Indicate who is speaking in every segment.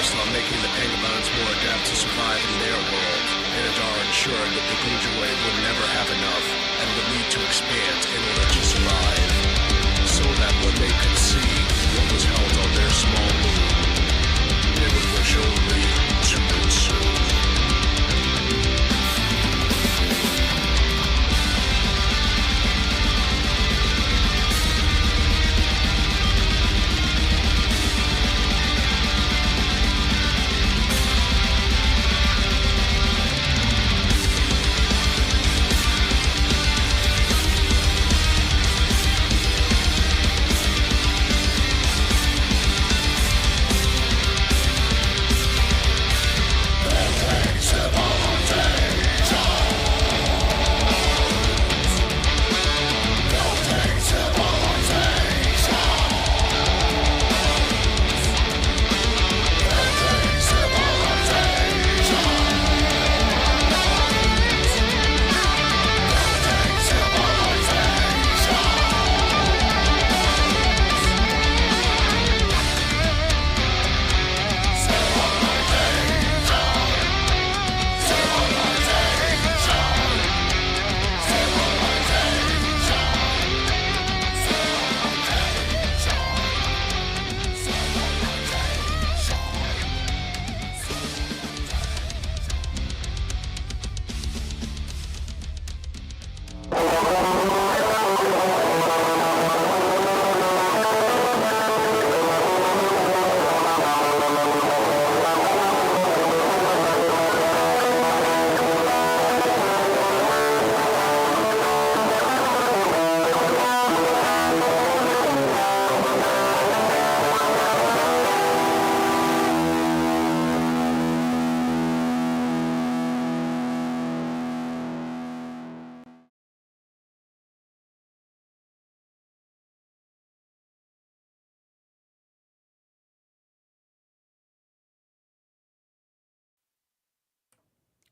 Speaker 1: focused on making the Pangolins more adept to survive in their world, Inadar ensured that the Guljaway would never have enough and would need to expand in order to survive, so that when they could see what was held on their small moon, they would wish only to consume.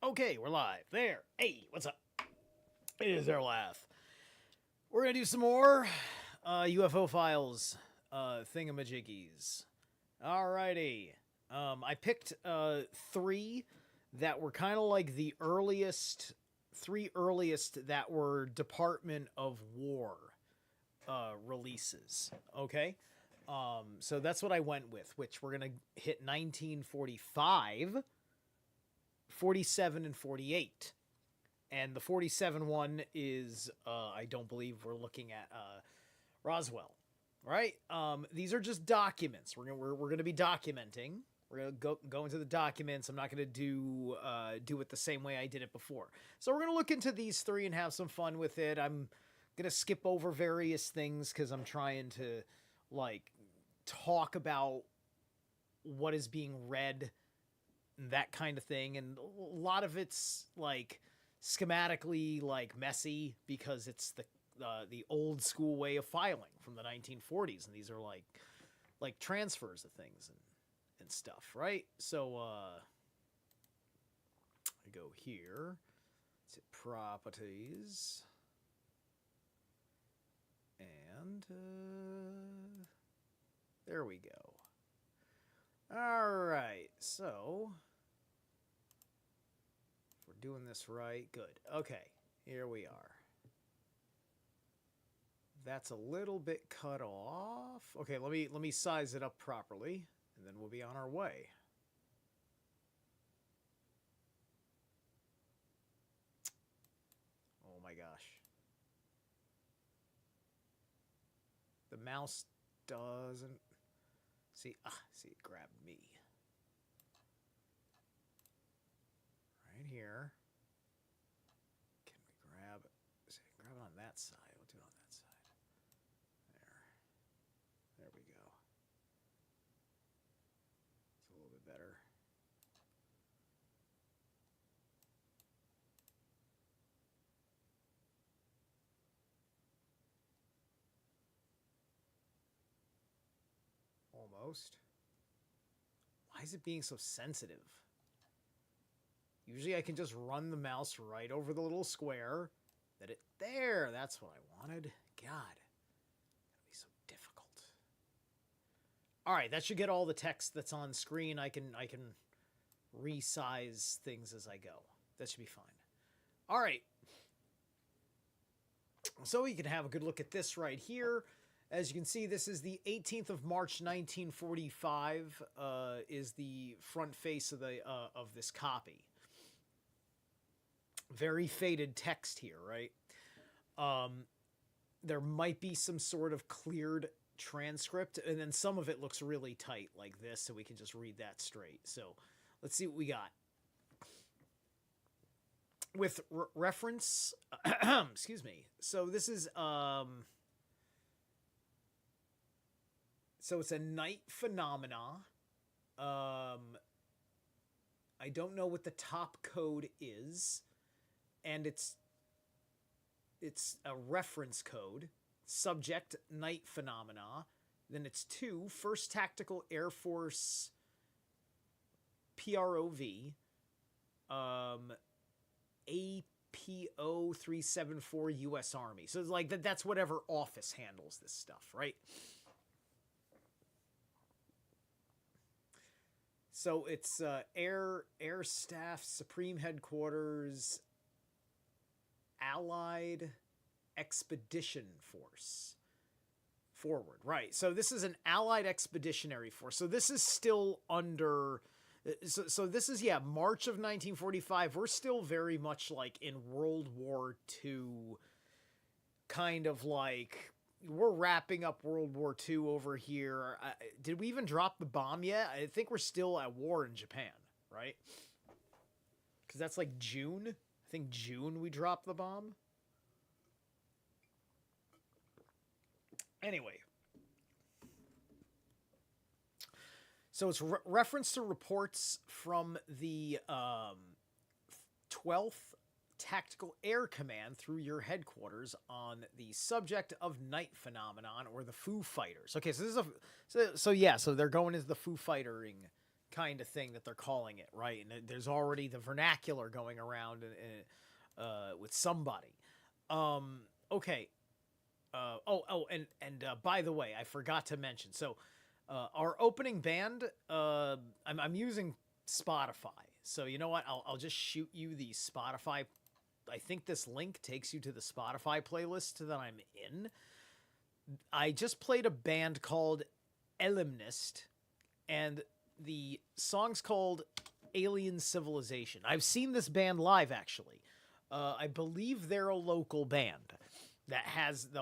Speaker 2: Okay, we're live. There. Hey, what's up? It is Zerilath. We're gonna do some more UFO files thingamajiggies. Alrighty. I picked three that were kind of like the three earliest that were Department of War releases. Okay? So that's what I went with, which we're gonna hit 1945. 47 and 48, and the 47 one is I don't believe we're looking at Roswell, right? These are just documents. We're gonna be documenting. We're gonna go into the documents. I'm not gonna do it the same way I did it before. So we're gonna look into these three and have some fun with it. I'm gonna skip over various things because I'm trying to like talk about what is being read, that kind of thing, and a lot of it's like schematically like messy because it's the old school way of filing from the 1940s, and these are like transfers of things and stuff, right? So I go here, let's hit properties, and there we go. All right, so if we're doing this right, good. Okay, here we are. That's a little bit cut off. Okay, let me size it up properly, and then we'll be on our way. Oh my gosh. The mouse doesn't... See, it grabbed me. Right here. Can we grab it? Grab it on that side. We'll do it on that side. There we go. It's a little bit better. Almost. Why is it being so sensitive? Usually I can just run the mouse right over the little square. There, that's what I wanted. God, that'd be so difficult. All right, that should get all the text that's on screen. I can resize things as I go. That should be fine. All right. So we can have a good look at this right here. As you can see, this is the 18th of March, 1945. Is the front face of this copy. Very faded text here, right? There might be some sort of cleared transcript, and then some of it looks really tight like this, so we can just read that straight. So let's see what we got. With reference, excuse me. So this is, so it's a night phenomena. I don't know what the top code is, and it's a reference code. Subject, night phenomena. Then it's 2, 1st Tactical Air Force PROV. APO 374 U.S. Army. So it's like that's whatever office handles this stuff, right? So it's Air Staff Supreme Headquarters Allied Expedition Force. Forward, right. So this is an Allied Expeditionary Force. So this is still under... So this is, yeah, March of 1945. We're still very much like in World War II, kind of like, we're wrapping up World War II over here. Did we even drop the bomb yet? I think we're still at war in Japan, right? Because that's like June. I think June we dropped the bomb. Anyway. So it's reference to reports from the 12th Tactical Air Command through your headquarters on the subject of night phenomenon, or the Foo Fighters. Okay, so this is so they're going into the Foo Fightering kind of thing that they're calling it, right? And there's already the vernacular going around with somebody. Okay. And by the way, I forgot to mention. So our opening band, I'm using Spotify. So you know what? I'll just shoot you the Spotify. I think this link takes you to the Spotify playlist that I'm in. I just played a band called Elimnist, and the song's called Alien Civilization. I've seen this band live, actually. I believe they're a local band that has they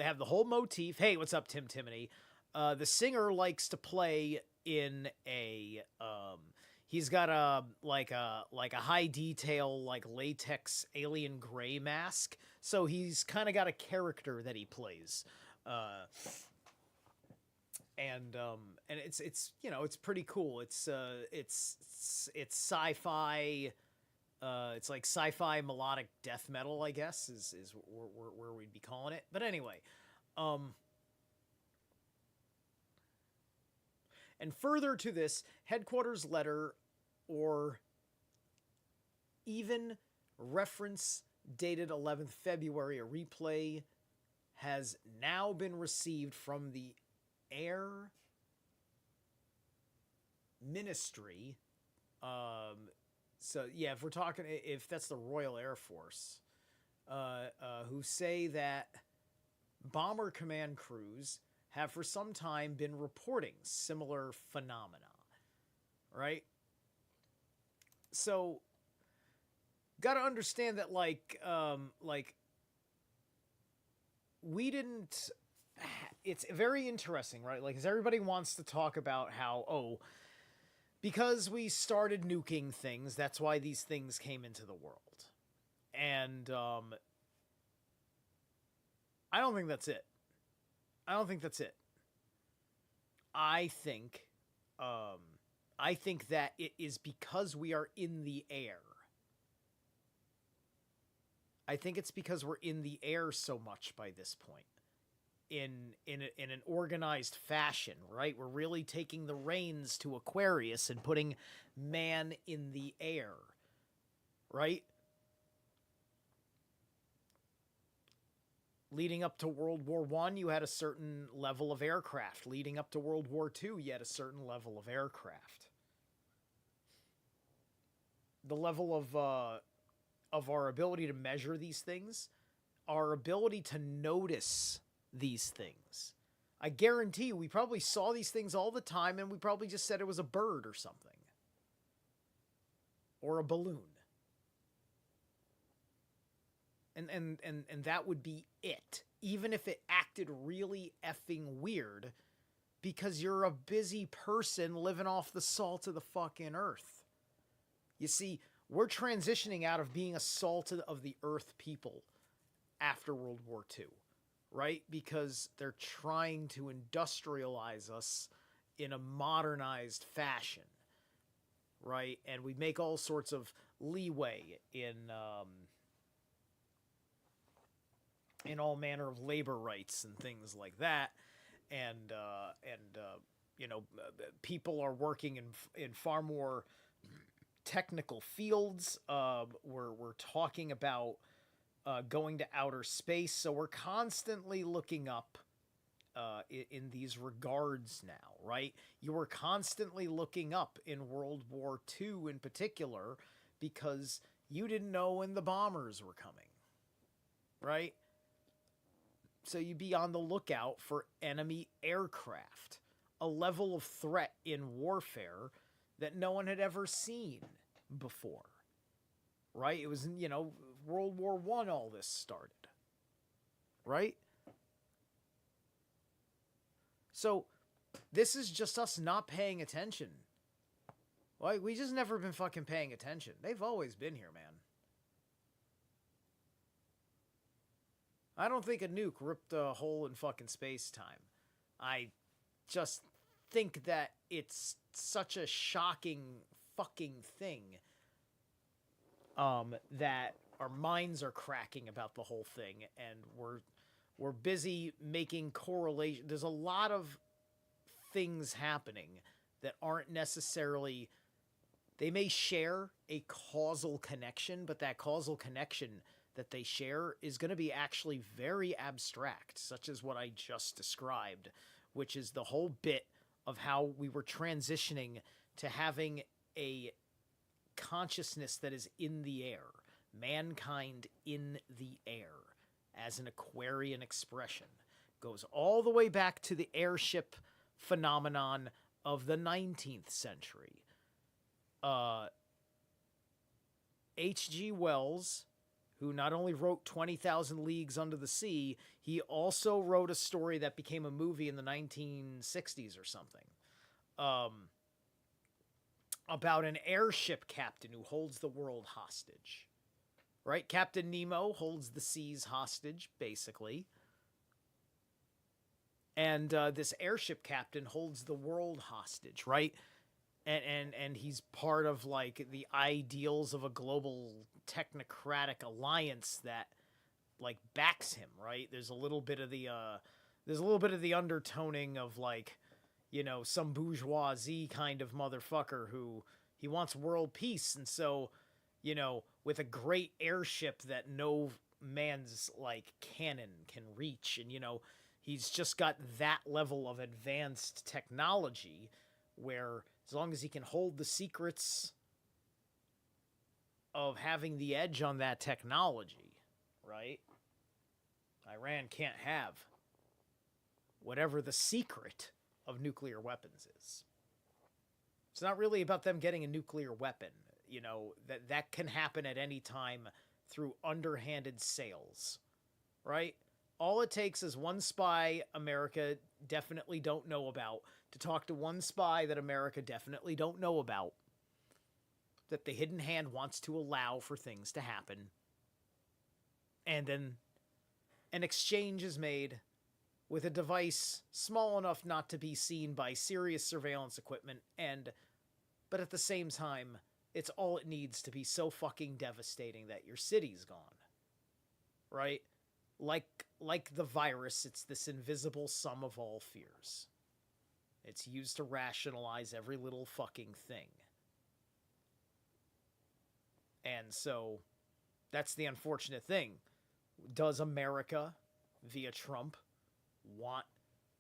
Speaker 2: have the whole motif. Hey, what's up, Tim Timony? The singer likes to play in a he's got a high detail, like latex alien gray mask, so he's kind of got a character that he plays, and it's you know, it's pretty cool. It's sci-fi. It's like sci-fi melodic death metal, I guess, is where we'd be calling it. But anyway, and further to this, headquarters letter, or even reference dated 11th February, a replay has now been received from the Air Ministry. So yeah, if we're talking, if that's the Royal Air Force, who say that bomber command crews have for some time been reporting similar phenomena, right? So, gotta understand that, like we didn't. It's very interesting, right? Like, 'cause everybody wants to talk about how, because we started nuking things, that's why these things came into the world. And I don't think that's it. I don't think that's it. I think that it is because we are in the air. I think it's because we're in the air so much by this point. In an organized fashion, right? We're really taking the reins to Aquarius and putting man in the air, right? Leading up to World War I, you had a certain level of aircraft. Leading up to World War II, you had a certain level of aircraft. The level of our ability to measure these things, our ability to notice these things. I guarantee you, we probably saw these things all the time, and we probably just said it was a bird or something. Or a balloon. And that would be it. Even if it acted really effing weird, because you're a busy person living off the salt of the fucking earth. You see, we're transitioning out of being a salt of the earth people after World War II, right? Because they're trying to industrialize us in a modernized fashion, right? And we make all sorts of leeway in all manner of labor rights and things like that, and you know, people are working in far more technical fields. We're talking about going to outer space, so we're constantly looking up in these regards now, right? You were constantly looking up in World War II in particular because you didn't know when the bombers were coming, right? So you'd be on the lookout for enemy aircraft, a level of threat in warfare that no one had ever seen before, right? It was, you know, World War I all this started, right? So this is just us not paying attention. Like, we just never been fucking paying attention. They've always been here, man. I don't think a nuke ripped a hole in fucking space-time. I just think that it's such a shocking fucking thing that our minds are cracking about the whole thing, and we're busy making correlation. There's a lot of things happening that aren't necessarily... They may share a causal connection, but that causal connection that they share is going to be actually very abstract, such as what I just described, which is the whole bit of how we were transitioning to having a consciousness that is in the air, mankind in the air, as an Aquarian expression. Goes all the way back to the airship phenomenon of the 19th century. H.G. Wells, who not only wrote 20,000 Leagues Under the Sea, he also wrote a story that became a movie in the 1960s or something, about an airship captain who holds the world hostage. Right? Captain Nemo holds the seas hostage, basically. And this airship captain holds the world hostage, right? And he's part of, like, the ideals of a global technocratic alliance that, like, backs him, right? There's a little bit of the undertoning of, like, you know, some bourgeoisie kind of motherfucker who he wants world peace, and so, you know, with a great airship that no man's, like, cannon can reach, and, you know, he's just got that level of advanced technology where, as long as he can hold the secrets of having the edge on that technology, right? Iran can't have whatever the secret of nuclear weapons is. It's not really about them getting a nuclear weapon. You know, that can happen at any time through underhanded sales, right? All it takes is one spy America definitely don't know about to talk to one spy that America definitely don't know about, that the hidden hand wants to allow for things to happen. And then an exchange is made with a device small enough not to be seen by serious surveillance equipment, but at the same time, it's all it needs to be so fucking devastating that your city's gone. Right? Like the virus, it's this invisible sum of all fears. It's used to rationalize every little fucking thing. And so, that's the unfortunate thing. Does America via Trump want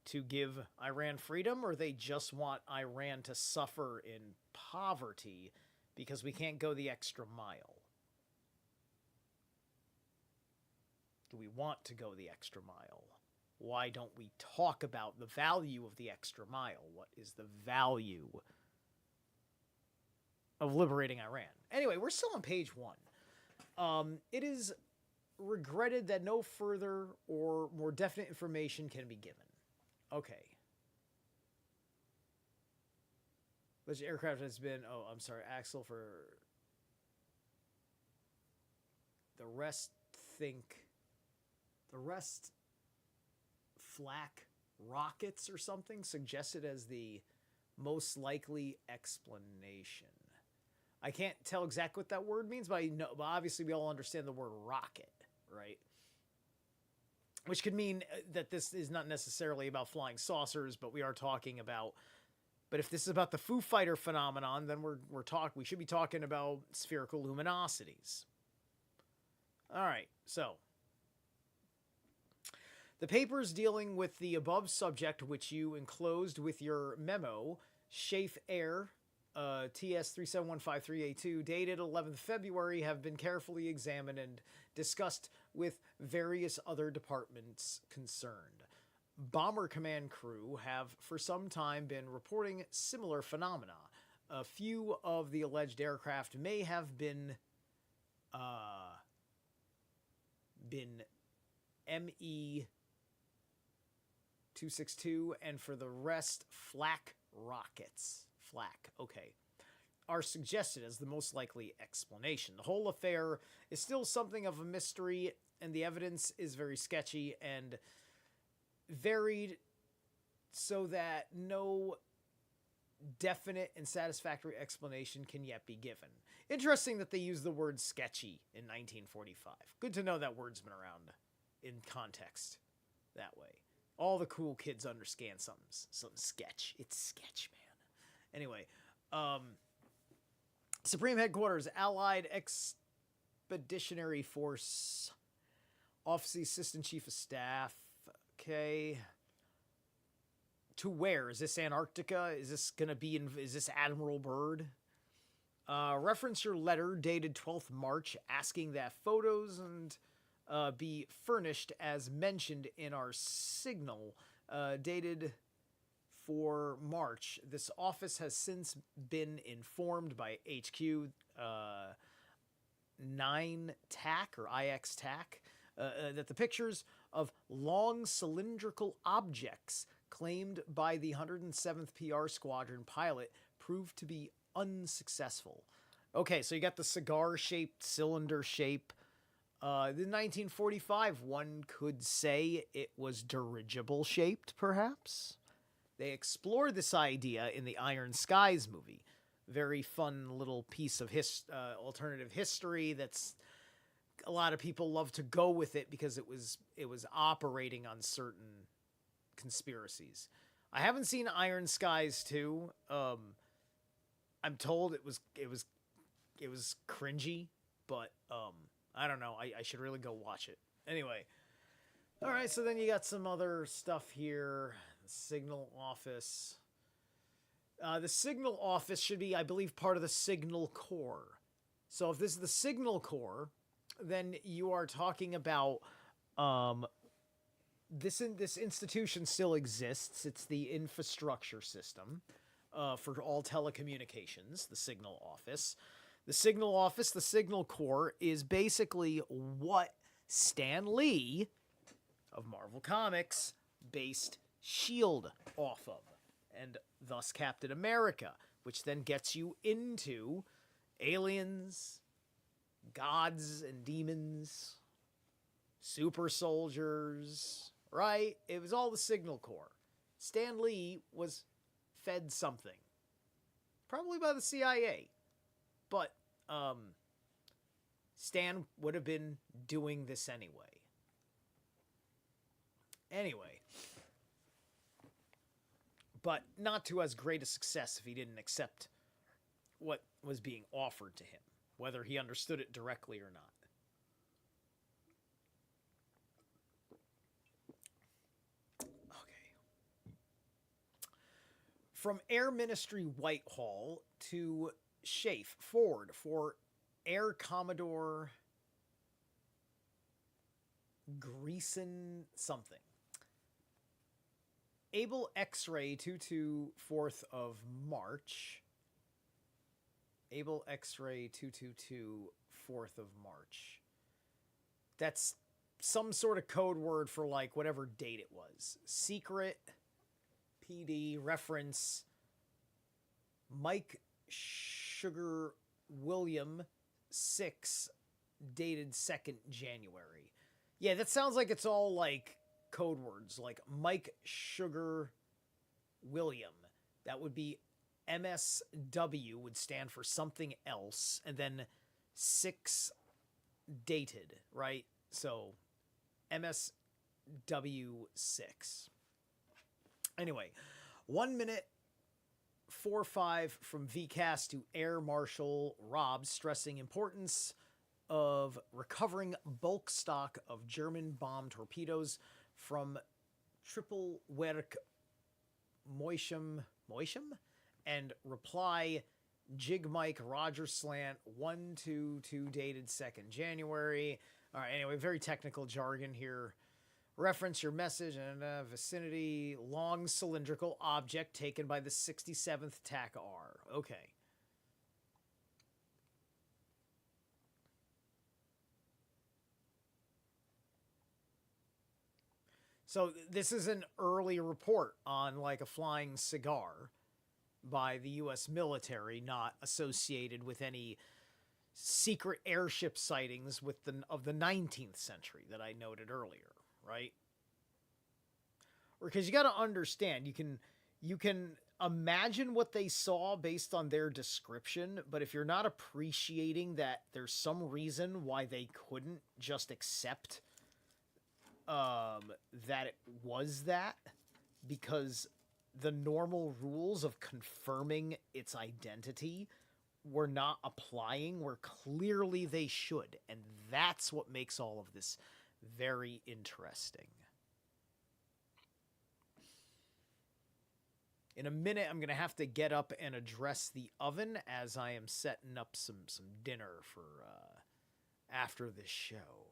Speaker 2: to give Iran freedom, or they just want Iran to suffer in poverty because we can't go the extra mile? Do we want to go the extra mile? Why don't we talk about the value of the extra mile? What is the value of liberating Iran? Anyway, we're still on page 1. It is regretted that no further or more definite information can be given. Okay. Which aircraft has been... Oh, I'm sorry. Axel for... The rest think... The rest... Flak rockets or something suggested as the most likely explanation. I can't tell exactly what that word means, but but obviously we all understand the word rocket, right? Which could mean that this is not necessarily about flying saucers, but we are talking about. But if this is about the Foo Fighter phenomenon, then we should be talking about spherical luminosities. All right, so the papers dealing with the above subject, which you enclosed with your memo, Shafe Air, TS 371538-2, dated 11th February, have been carefully examined and discussed with various other departments concerned. Bomber Command crew have for some time been reporting similar phenomena. A few of the alleged aircraft may have been ME 262, and for the rest, flak rockets. Flak, okay. Are suggested as the most likely explanation. The whole affair is still something of a mystery, and the evidence is very sketchy and varied, so that no definite and satisfactory explanation can yet be given. Interesting that they use the word sketchy in 1945. Good to know that word's been around in context that way. All the cool kids understand something sketch. It's sketch, man. Anyway, Supreme Headquarters, Allied Expeditionary Force, Office Assistant Chief of Staff. Okay. To where? Is this Antarctica? Is this going to be is this Admiral Byrd? Reference your letter dated 12th March asking that photos and be furnished as mentioned in our signal dated for March. This office has since been informed by HQ 9 TAC or IX TAC that the pictures of long cylindrical objects claimed by the 107th PR Squadron pilot proved to be unsuccessful. Okay, so you got the cigar-shaped, cylinder shape. The 1945 one could say it was dirigible-shaped, perhaps? They explored this idea in the Iron Skies movie. Very fun little piece of alternative history that's... A lot of people love to go with it because it was operating on certain conspiracies. I haven't seen Iron Skies 2. I'm told it was cringy, but I don't know. I should really go watch it. Anyway. All right, so then you got some other stuff here. The Signal Office. The Signal Office should be, I believe, part of the Signal Corps. So if this is the Signal Corps, then you are talking about this institution still exists. It's the infrastructure system for all telecommunications, the Signal Office. The Signal Office, the Signal Corps, is basically what Stan Lee of Marvel Comics based S.H.I.E.L.D. off of, and thus Captain America, which then gets you into aliens, gods and demons, super soldiers, right? It was all the Signal Corps. Stan Lee was fed something. Probably by the CIA. But Stan would have been doing this anyway. But not to as great a success if he didn't accept what was being offered to him, whether he understood it directly or not. From Air Ministry Whitehall to Schaeff, forward for Air Commodore Greason something. Able X-Ray 22 4th of March. Able X-Ray 222 4th of March. That's some sort of code word for like whatever date it was. Secret PD reference Mike Sugar William 6 dated 2nd January. Yeah, that sounds like it's all like code words like Mike Sugar William. That would be MSW would stand for something else, and then 6 dated, right? So MSW6. Anyway, 1 minute 4-5 from VCAS to Air Marshal Rob, stressing importance of recovering bulk stock of German bomb torpedoes from Triple Werk Moisham and reply Jig Mike Roger Slant 122 dated 2nd January. All right, anyway, very technical jargon here. Reference your message and vicinity long cylindrical object taken by the 67th TAC R. Okay. So this is an early report on like a flying cigar by the U.S. military, not associated with any secret airship sightings of the 19th century that I noted earlier, right? Because you got to understand, you can imagine what they saw based on their description, but if you're not appreciating that there's some reason why they couldn't just accept that it was that, because the normal rules of confirming its identity were not applying where clearly they should, and that's what makes all of this very interesting. In a minute, I'm going to have to get up and address the oven as I am setting up some dinner for after this show.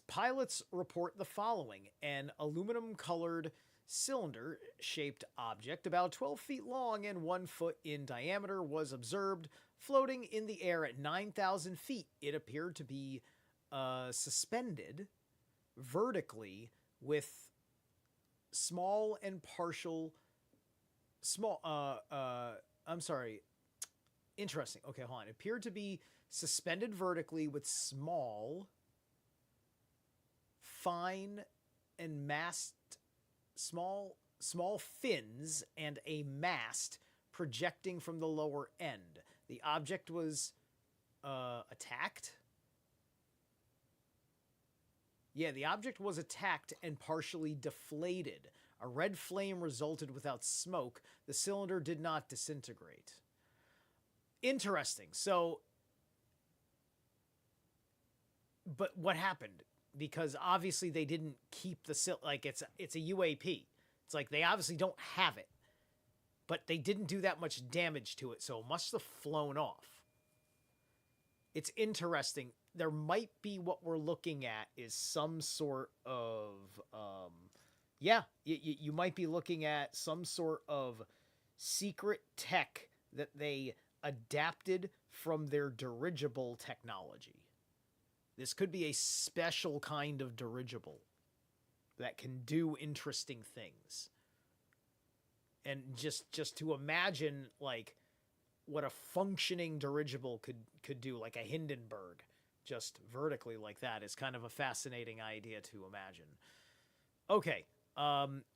Speaker 2: Pilots report the following. An aluminum-colored cylinder-shaped object about 12 feet long and 1 foot in diameter was observed floating in the air at 9,000 feet. It appeared to be suspended vertically with interesting. Okay, hold on. It appeared to be suspended vertically with small, fine, and small fins and a mast projecting from the lower end. The object was attacked. Yeah, the object was attacked and partially deflated. A red flame resulted without smoke. The cylinder did not disintegrate. Interesting. So, but what happened? Because obviously they didn't keep the like it's a UAP. It's like they obviously don't have it, but they didn't do that much damage to it, so it must have flown off. It's interesting. There might be what we're looking at is some sort of you might be looking at some sort of secret tech that they adapted from their dirigible technology. This could be a special kind of dirigible that can do interesting things. And just to imagine like what a functioning dirigible could do, like a Hindenburg, just vertically like that, is kind of a fascinating idea to imagine. Okay,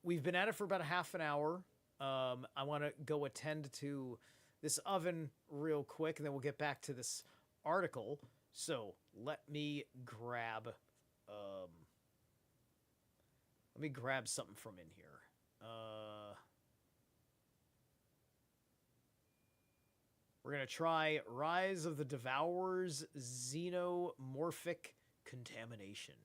Speaker 2: we've been at it for about a half an hour. I want to go attend to this oven real quick, and then we'll get back to this article. So let me grab something from in here. We're going to try Rise of the Devourer's Xenomorphic Contamination.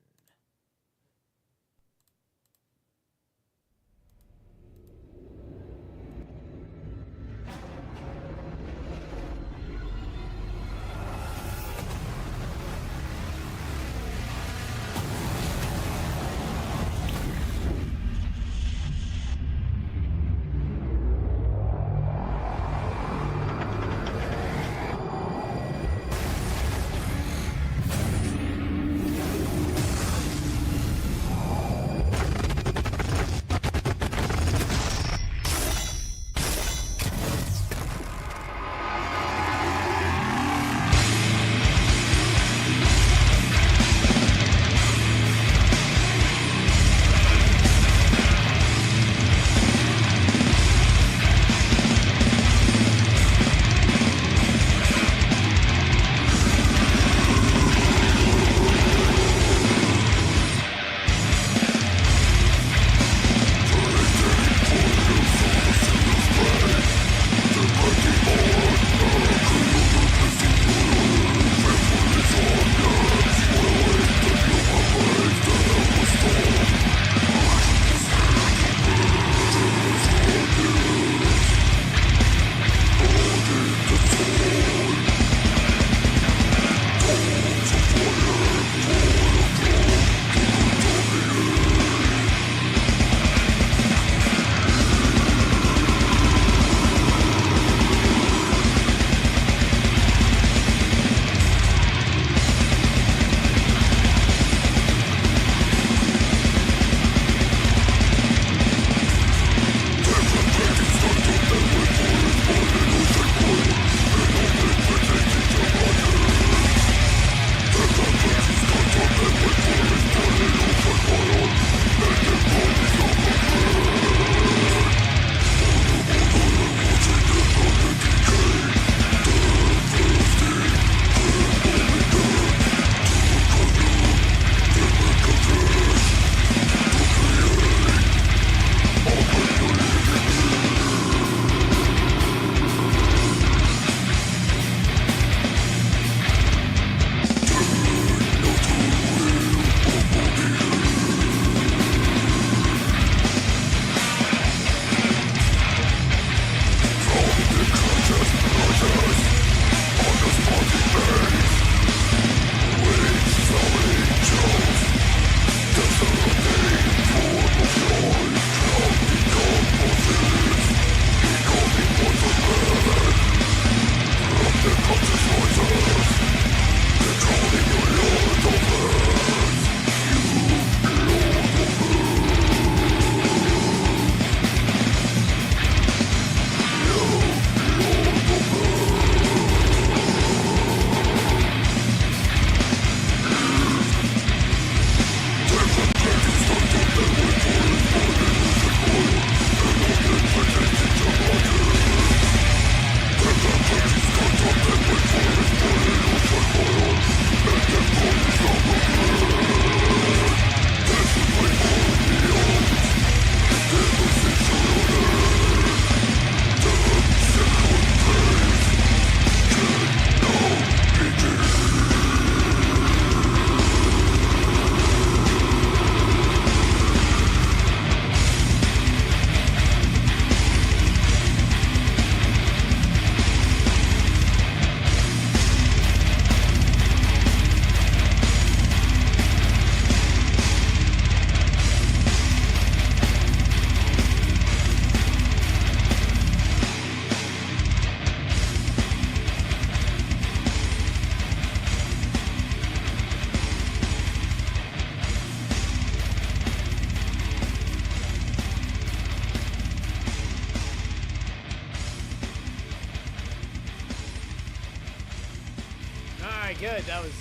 Speaker 2: good. That was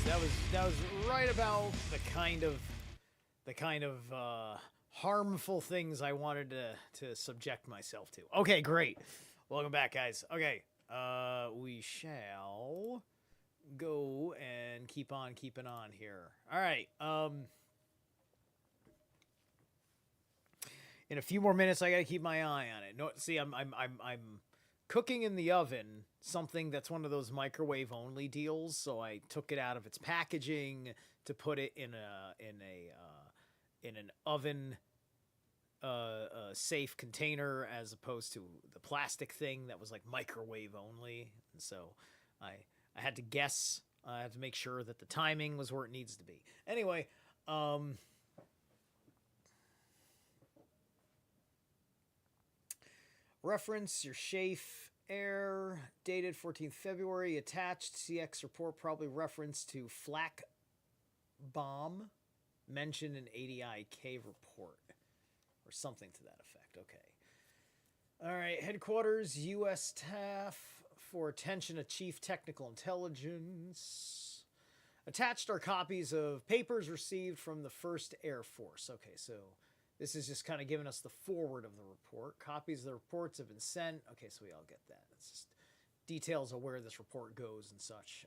Speaker 2: right about the kind of harmful things I wanted to subject myself to. Okay, great. Welcome back, guys. Okay, we shall go and keep on keeping on here. All right. In a few more minutes, I gotta keep my eye on it. No, see, I'm cooking in the oven something that's one of those microwave only deals. So I took it out of its packaging to put it in an oven safe container as opposed to the plastic thing that was like microwave only. And so I had to guess. I had to make sure that the timing was where it needs to be. Anyway, reference your Schaeff Air, dated 14th February, attached CX report, probably reference to flak bomb mentioned in ADIK report or something to that effect. Okay. All right, headquarters, U.S. TAF, for attention of Chief Technical Intelligence. Attached are copies of papers received from the 1st Air Force. Okay, so this is just kind of giving us the forward of the report. Copies of the reports have been sent. Okay, so we all get that. It's just details of where this report goes and such.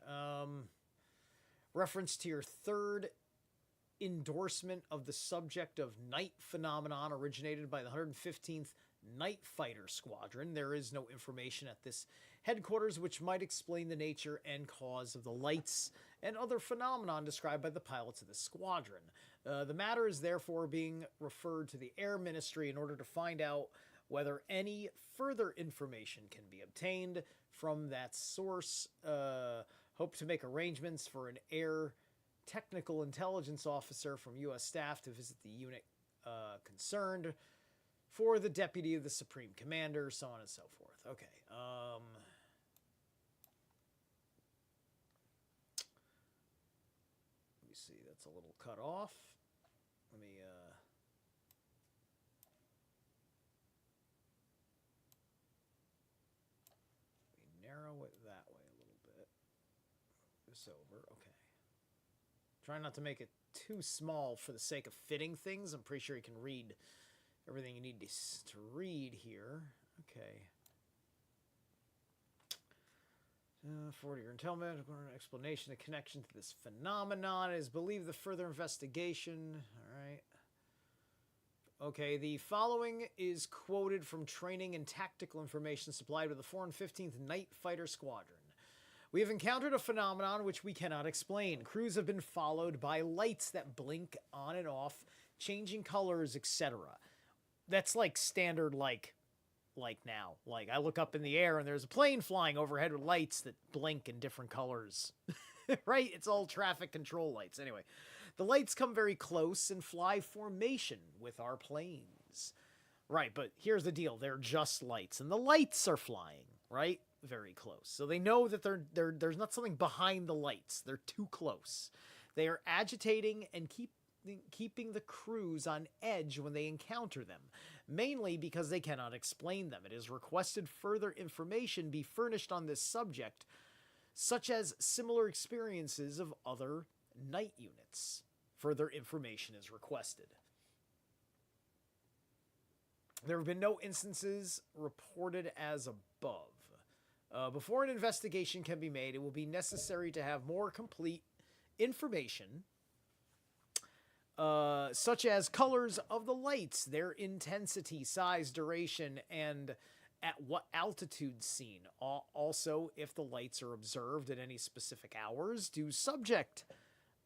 Speaker 2: Reference to your 3rd endorsement of the subject of night phenomenon originated by the 115th Night Fighter Squadron. There is no information at this headquarters which might explain the nature and cause of the lights and other phenomenon described by the pilots of the squadron. The matter is therefore being referred to the Air Ministry in order to find out whether any further information can be obtained from that source. Hope to make arrangements for an Air Technical Intelligence Officer from U.S. staff to visit the unit concerned for the Deputy of the Supreme Commander, so on and so forth. Okay. Let me see. That's a little cut off. Let me narrow it that way a little bit. This over. Okay. Try not to make it too small for the sake of fitting things. I'm pretty sure you can read everything you need to read here. Okay. 40 your intelligence, an explanation, a connection to this phenomenon is believed the further investigation. All right. Okay, the following is quoted from training and tactical information supplied by the 415th Night Fighter Squadron. We have encountered a phenomenon which we cannot explain. Crews have been followed by lights that blink on and off, changing colors, etc. That's like standard, like now. Like, I look up in the air and there's a plane flying overhead with lights that blink in different colors. Right? It's all traffic control lights. Anyway, the lights come very close and fly formation with our planes. Right, but here's the deal. They're just lights, and the lights are flying, right? Very close. So they know that there's not something behind the lights. They're too close. They are agitating and keeping the crews on edge when they encounter them, mainly because they cannot explain them. It is requested further information be furnished on this subject, such as similar experiences of other night units. Further information is requested. There have been no instances reported as above. Before an investigation can be made, it will be necessary to have more complete information, such as colors of the lights, their intensity, size, duration, and at what altitude seen. Also, if the lights are observed at any specific hours, do subject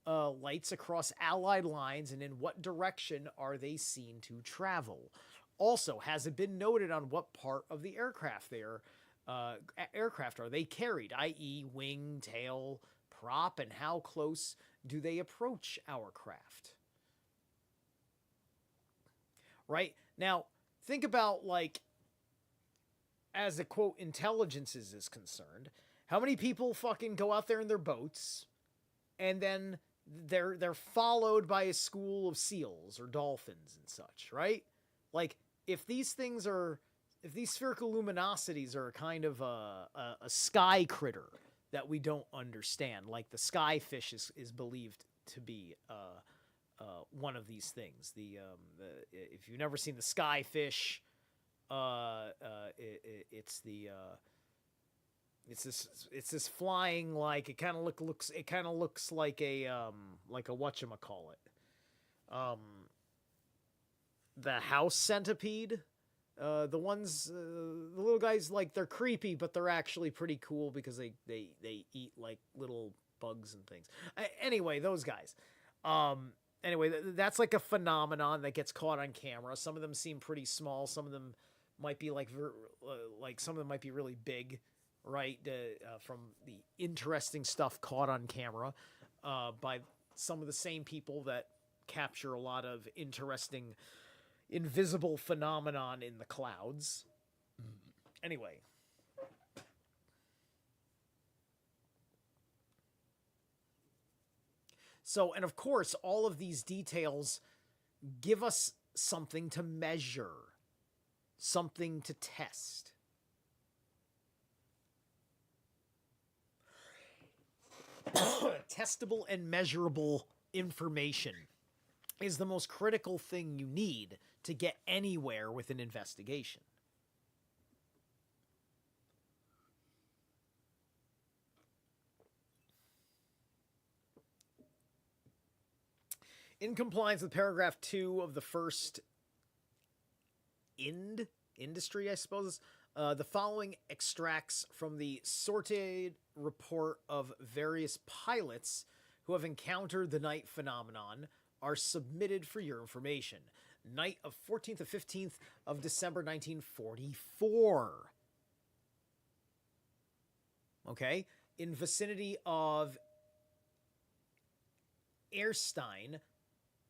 Speaker 2: lights across Allied lines, and in what direction are they seen to travel? Also, has it been noted on what part of the aircraft are they carried, i.e. wing, tail, prop, and how close do they approach our craft? Right? Now, think about, like, as the quote intelligence is concerned, how many people fucking go out there in their boats and then they're followed by a school of seals or dolphins and such, right? Like, if these spherical luminosities are kind of a sky critter that we don't understand. Like the skyfish is believed to be one of these things. If you've never seen the skyfish, it's the it's this flying, like, it kind of looks like a whatchamacallit. The house centipede. The ones, the little guys, like, they're creepy, but they're actually pretty cool because they eat like little bugs and things. Anyway, those guys. Anyway, that's like a phenomenon that gets caught on camera. Some of them seem pretty small. Some of them might be like some of them might be really big, right? From the interesting stuff caught on camera by some of the same people that capture a lot of interesting invisible phenomenon in the clouds. Anyway. So, and of course, all of these details give us something to measure, something to test. Testable and measurable information is the most critical thing you need to get anywhere with an investigation. In compliance with paragraph 2 of the first industry, I suppose, the following extracts from the sorted report of various pilots who have encountered the night phenomenon are submitted for your information. Night of 14th to 15th of December 1944. Okay? In vicinity of Erstein,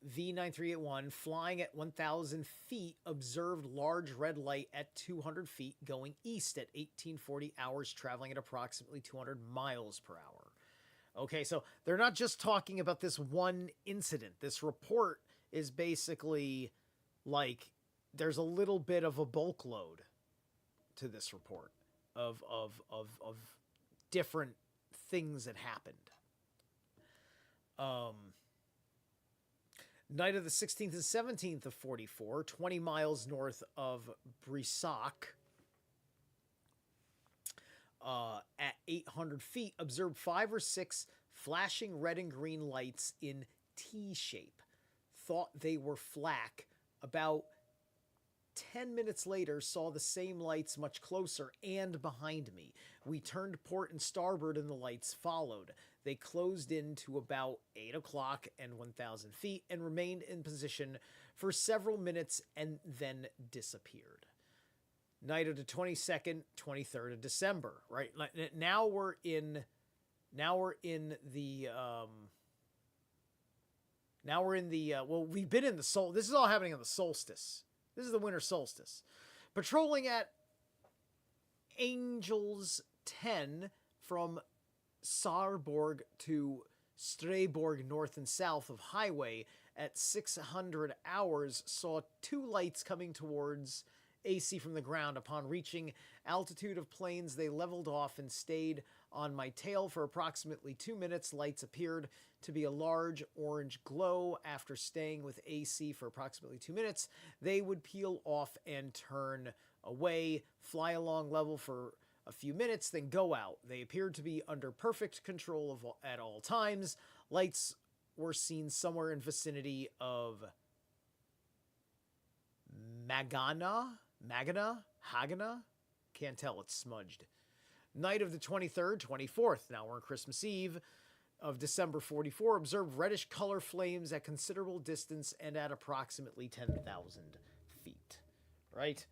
Speaker 2: V9381, flying at 1,000 feet, observed large red light at 200 feet going east at 1840 hours, traveling at approximately 200 miles per hour. Okay, so they're not just talking about this one incident. This report is basically like, there's a little bit of a bulk load to this report of different things that happened. Night of the 16th and 17th of 44, 20 miles north of Brissac, at 800 feet, observed 5 or 6 flashing red and green lights in T-shape. Thought they were flak. About 10 minutes later, saw the same lights much closer and behind me. We turned port and starboard and the lights followed. They closed in to about 8 o'clock and 1,000 feet and remained in position for several minutes and then disappeared. Night of the 22nd, 23rd of December, right? Now we're in the well, we've been in the this is all happening on the solstice. This is the winter solstice. Patrolling at Angels 10 from Saarborg to Strayborg north and south of highway at 600 hours, saw 2 lights coming towards AC from the ground. Upon reaching altitude of planes, they leveled off and stayed on my tail for approximately 2 minutes. Lights appeared to be a large orange glow. After staying with AC for approximately 2 minutes, they would peel off and turn away, fly along level for a few minutes, then go out. They appeared to be under perfect control at all times. Lights were seen somewhere in vicinity of Hagana? Can't tell, it's smudged. Night of the 23rd, 24th, now we're on Christmas Eve, of December 44, observed reddish color flames at considerable distance and at approximately 10,000 feet. Right?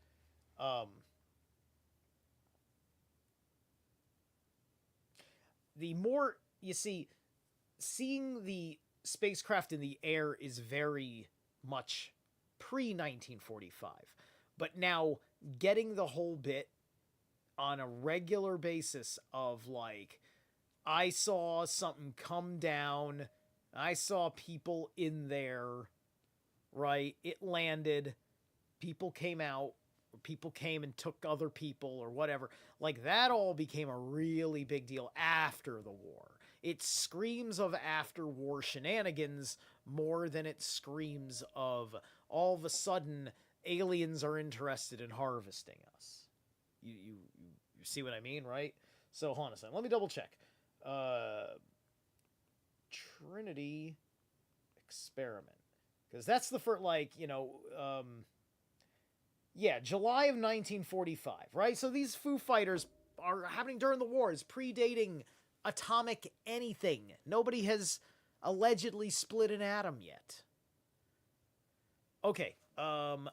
Speaker 2: The more, you see, seeing the spacecraft in the air is very much pre-1945. But now, getting the whole bit on a regular basis of, like, I saw something come down, I saw people in there, right? It landed, people came out, people came and took other people or whatever. Like, that all became a really big deal after the war. It screams of after-war shenanigans more than it screams of all of a sudden aliens are interested in harvesting us. You see what I mean, right? So hold on a second. Let me double check. Trinity experiment. Because that's the first, like, yeah, July of 1945, right? So these Foo Fighters are happening during the wars, predating atomic anything. Nobody has allegedly split an atom yet. Okay, I'm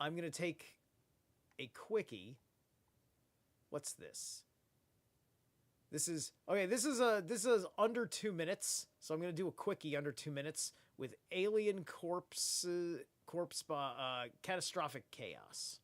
Speaker 2: going to take a quickie. What's this? This is under 2 minutes. So I'm going to do a quickie under 2 minutes with Alien Corpse Catastrophic Chaos.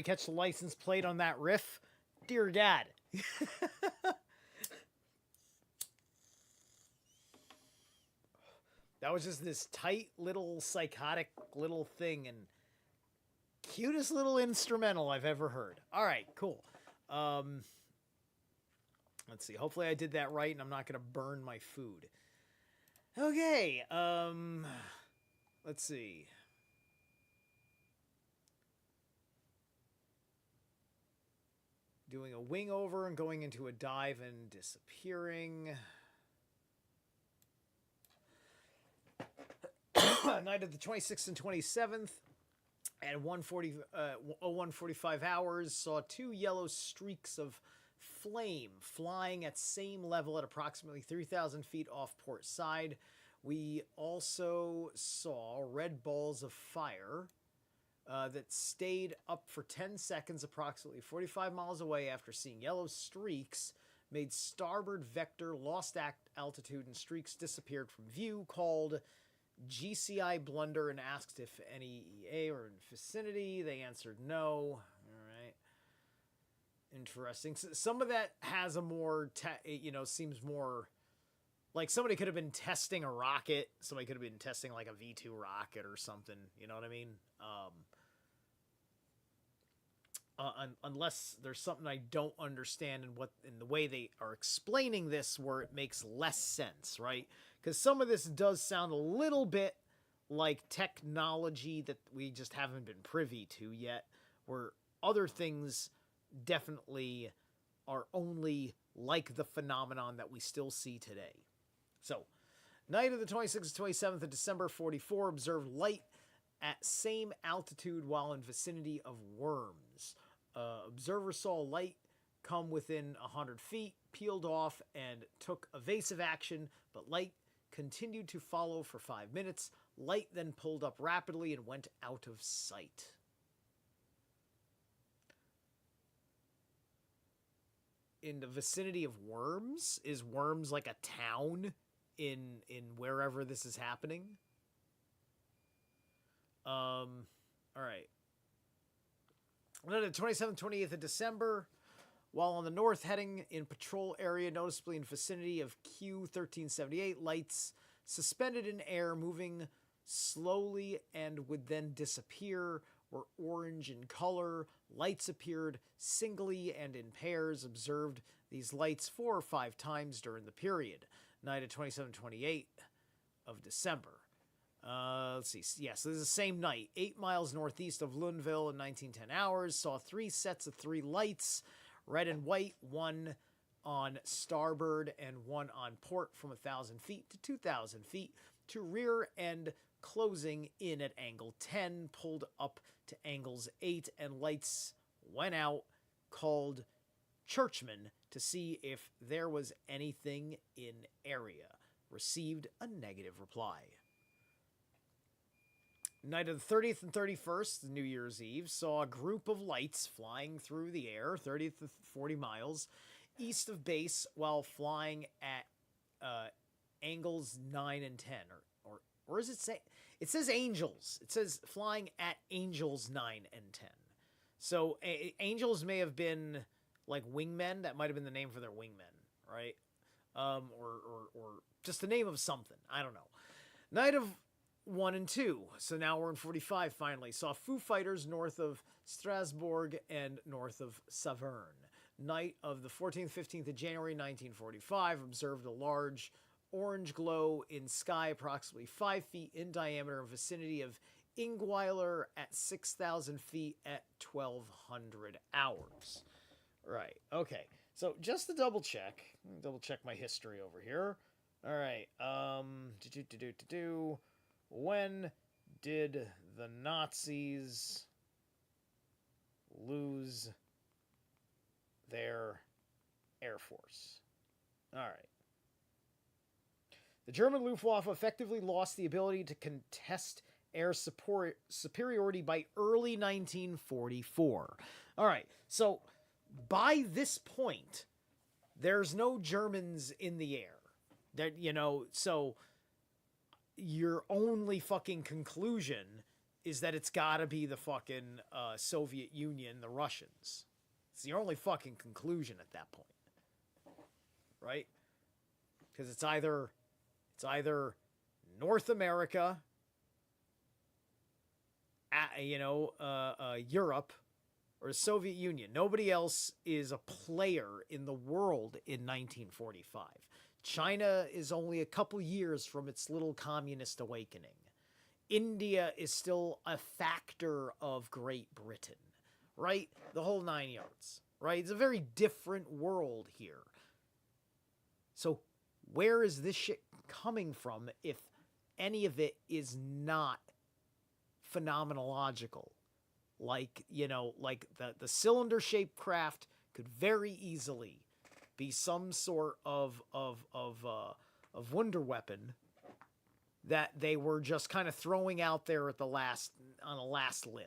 Speaker 2: Catch the license plate on that riff? Dear Dad. That was just this tight little psychotic little thing and cutest little instrumental I've ever heard. All right, cool. Let's see. Hopefully I did that right and I'm not going to burn my food. Okay. Let's see. Doing a wing over and going into a dive and disappearing. Night of the 26th and 27th at 01:45 hours saw 2 yellow streaks of flame flying at same level at approximately 3,000 feet off port side. We also saw red balls of fire that stayed up for 10 seconds approximately 45 miles away after seeing yellow streaks, made starboard vector, lost altitude, and streaks disappeared from view, called GCI blunder, and asked if any EA were in vicinity. They answered no. All right. Interesting. So some of that has a more, seems more like somebody could have been testing a rocket. Somebody could have been testing like a V2 rocket or something. You know what I mean? Unless there's something I don't understand in the way they are explaining this, where it makes less sense, right? Because some of this does sound a little bit like technology that we just haven't been privy to yet, where other things definitely are only like the phenomenon that we still see today. So, night of the 26th and 27th of December 44, observed light at same altitude while in vicinity of worms. Observer saw light come within 100 feet, peeled off, and took evasive action, but light continued to follow for 5 minutes. Light then pulled up rapidly and went out of sight. In the vicinity of Worms? Is Worms like a town in wherever this is happening? All right. On the 27th, 28th of December, while on the north heading in patrol area, noticeably in vicinity of Q1378, lights suspended in air, moving slowly and would then disappear, were orange in color. Lights appeared singly and in pairs. Observed these lights 4 or 5 times during the period. Night of 27-28 of December. Let's see. Yeah, so this is the same night. 8 miles northeast of Lundville in 1910 hours. Saw 3 sets of 3 lights, red and white, one on starboard and one on port from 1,000 feet to 2,000 feet to rear end, closing in at angle 10, pulled up to angles 8, and lights went out, called Churchman to see if there was anything in area. Received a negative reply. Night of the 30th and 31st, New Year's Eve, saw a group of lights flying through the air, 30 to 40 miles, east of base, while flying at angles 9 and 10. Or does it say? It says angels. It says flying at angels 9 and 10. So angels may have been like wingmen. That might have been the name for their wingmen, right? Or just the name of something. I don't know. Night of 1 and 2. So now we're in 45 finally. Saw Foo Fighters north of Strasbourg and north of Saverne. Night of the 14th, 15th of January 1945. Observed a large orange glow in sky approximately 5 feet in diameter in vicinity of Ingweiler at 6,000 feet at 1,200 hours. Right. Okay. So just to double check my history over here. All right. When did the Nazis lose their Air Force? All right. The German Luftwaffe effectively lost the ability to contest air superiority by early 1944. All right. So by this point, there's no Germans in the air. That, you know, so your only fucking conclusion is that it's got to be the fucking Soviet Union, the Russians. It's the only fucking conclusion at that point. Right? Because it's either North America, Europe, or the Soviet Union. Nobody else is a player in the world in 1945. China is only a couple years from its little communist awakening. India is still a factor of Great Britain, right? The whole 9 yards, right? It's a very different world here. So where is this shit coming from if any of it is not phenomenological? Like, like the cylinder-shaped craft could very easily be some sort of wonder weapon that they were just kind of throwing out there on a last limb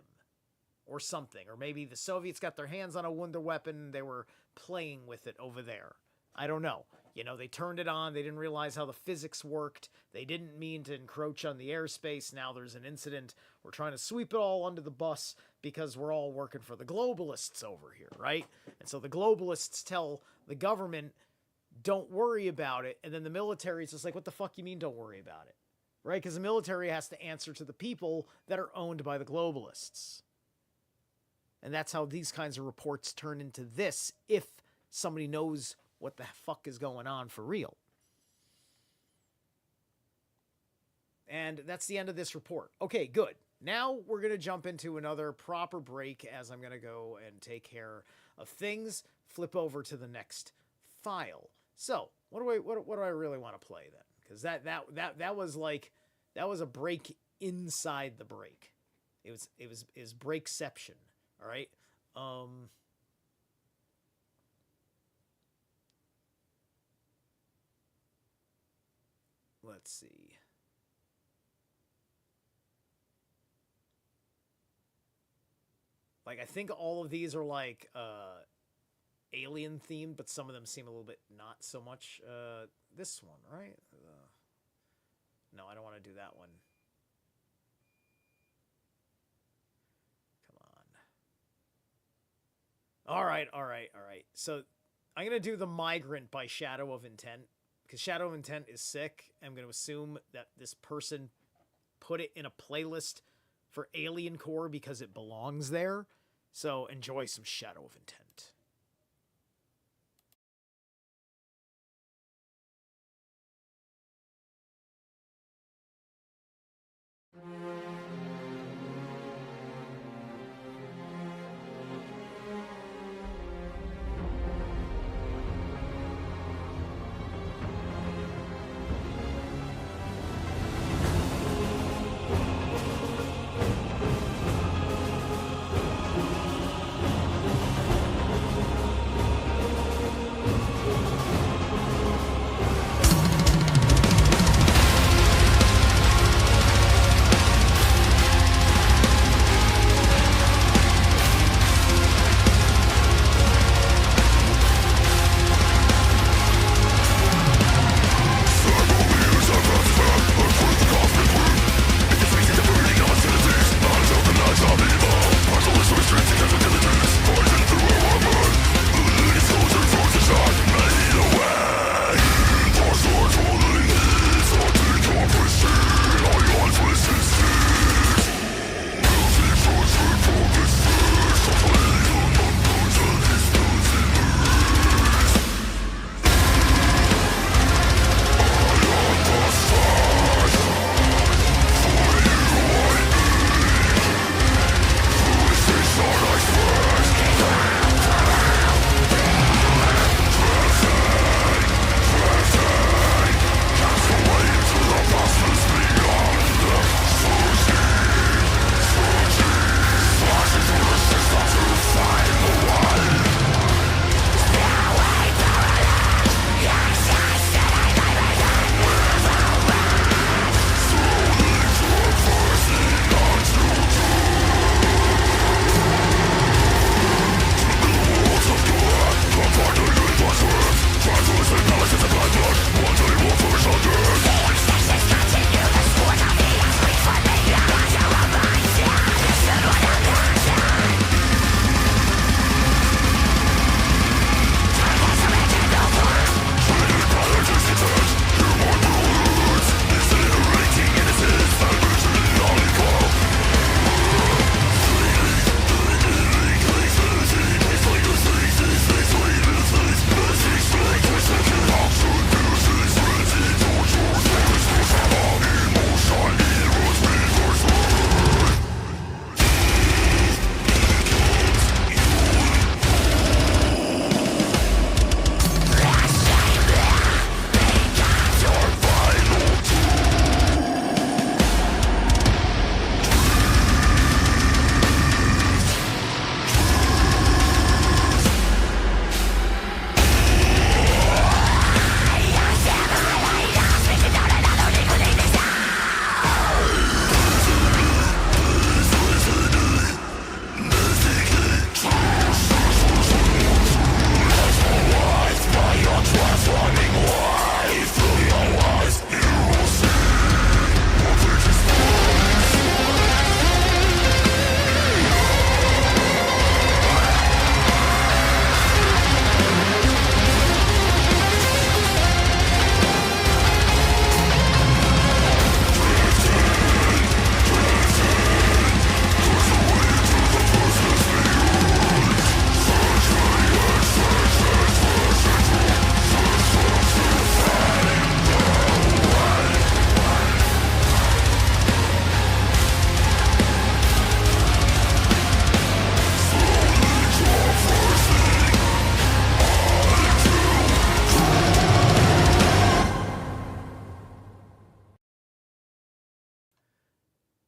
Speaker 2: or something. Or maybe the Soviets got their hands on a wonder weapon, they were playing with it over there. I don't know. They turned it on. They didn't realize how the physics worked. They didn't mean to encroach on the airspace. Now there's an incident. We're trying to sweep it all under the bus because we're all working for the globalists over here, right? And so the globalists tell the government, don't worry about it. And then the military is just like, what the fuck you mean don't worry about it? Right? Because the military has to answer to the people that are owned by the globalists. And that's how these kinds of reports turn into this if somebody knows what the fuck is going on for real. And that's the end of this report. Okay, good. Now we're going to jump into another proper break as I'm going to go and take care of things, flip over to the next file. So, what do I really want to play then? Because that was a break inside the break. It was breakception, all right? let's see. Like, I think all of these are like alien themed, but some of them seem a little bit not so much. This one, right? No, I don't want to do that one. Come on. All right. So I'm going to do The Migrant by Shadow of Intent, because Shadow of Intent is sick. I'm going to assume that this person put it in a playlist for Alien Core because it belongs there. So enjoy some Shadow of Intent.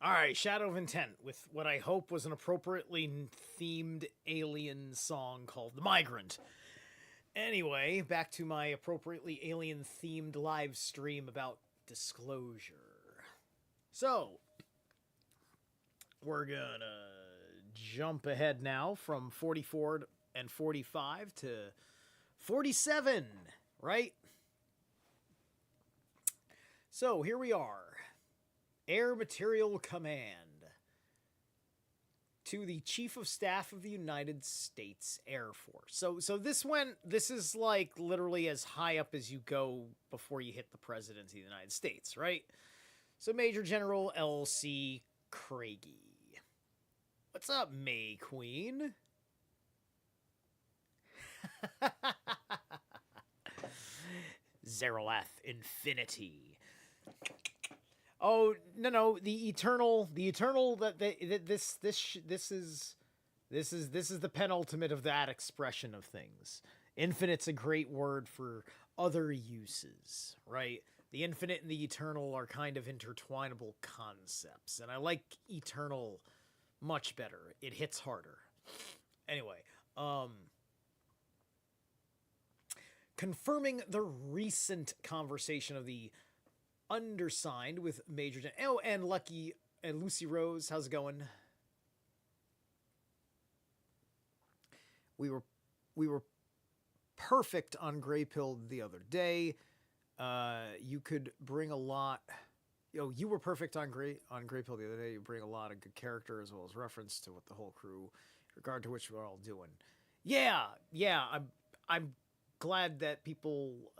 Speaker 2: All right, Shadow of Intent with what I hope was an appropriately themed alien song called The Migrant. Anyway, back to my appropriately alien themed live stream about disclosure. So, we're gonna jump ahead now from 44 and 45 to 47, right? So, here we are. Air Material Command. To the Chief of Staff of the United States Air Force. So this is like literally as high up as you go before you hit the President of the United States, right? So Major General L.C. Craigie. What's up, May Queen? Zerilath Infinity. Oh no! The eternal that this is the penultimate of that expression of things. Infinite's a great word for other uses, right? The infinite and the eternal are kind of intertwinable concepts, and I like eternal much better. It hits harder. Anyway, confirming the recent conversation of the undersigned with Major Gen. Oh, and Lucky and Lucy Rose, how's it going? We were perfect on Grey Pill the other day. You could bring a lot. You were perfect on Grey Pill the other day. You bring a lot of good character as well as reference to what the whole crew, regard to which we're all doing. Yeah. I'm glad that people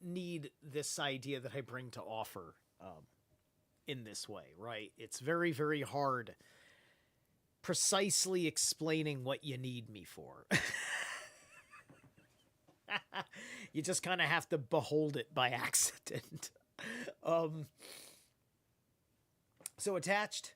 Speaker 2: need this idea that I bring to offer in this way, right? It's very, very hard precisely explaining what you need me for. You just kind of have to behold it by accident. So attached,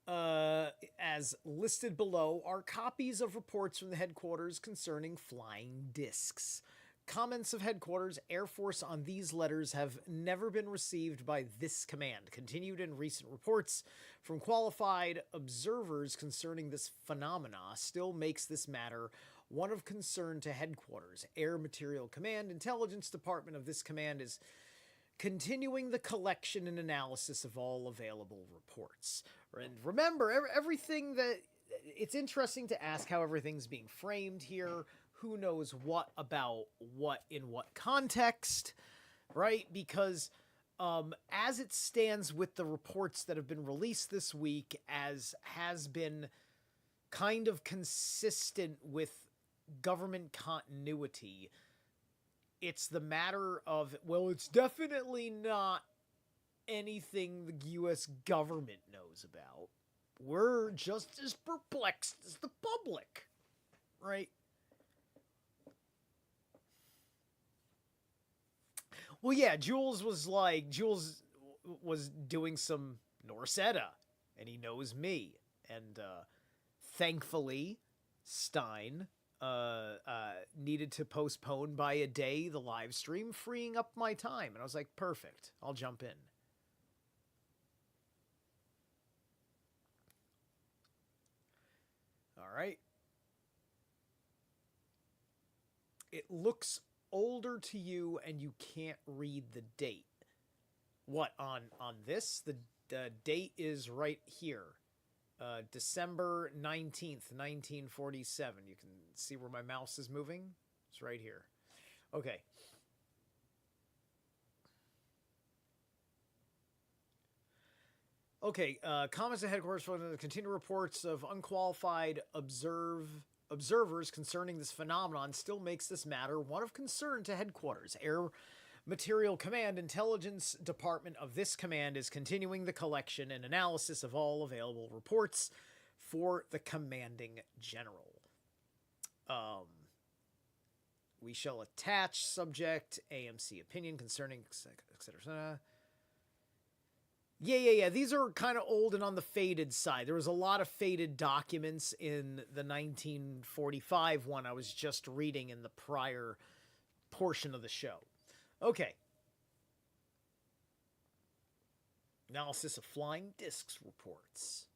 Speaker 2: as listed below, are copies of reports from the headquarters concerning flying discs. Comments of headquarters, Air Force on these letters have never been received by this command. Continued in recent reports from qualified observers concerning this phenomena still makes this matter one of concern to headquarters. Air Material Command, Intelligence Department of this command is continuing the collection and analysis of all available reports. And remember, everything that... It's interesting to ask how everything's being framed here. Who knows what about what in what context, right? Because as it stands with the reports that have been released this week, as has been kind of consistent with government continuity, it's the matter of, well, it's definitely not anything the U.S. government knows about. We're just as perplexed as the public, right? Well, yeah, Jules was doing some Norse Edda, and he knows me. And thankfully, Stein needed to postpone by a day the live stream, freeing up my time. And I was like, perfect, I'll jump in. All right. It looks older to you and you can't read the date. What, on this? The date is right here. December 19th, 1947. You can see where my mouse is moving. It's right here. Okay. Okay, comments at headquarters for the continued reports of unqualified observers concerning this phenomenon still makes this matter one of concern to headquarters. Air Material Command, Intelligence Department of this command is continuing the collection and analysis of all available reports for the commanding general. We shall attach subject AMC opinion concerning etc. Yeah. These are kind of old and on the faded side. There was a lot of faded documents in the 1945 one I was just reading in the prior portion of the show. Okay. Analysis of flying discs reports.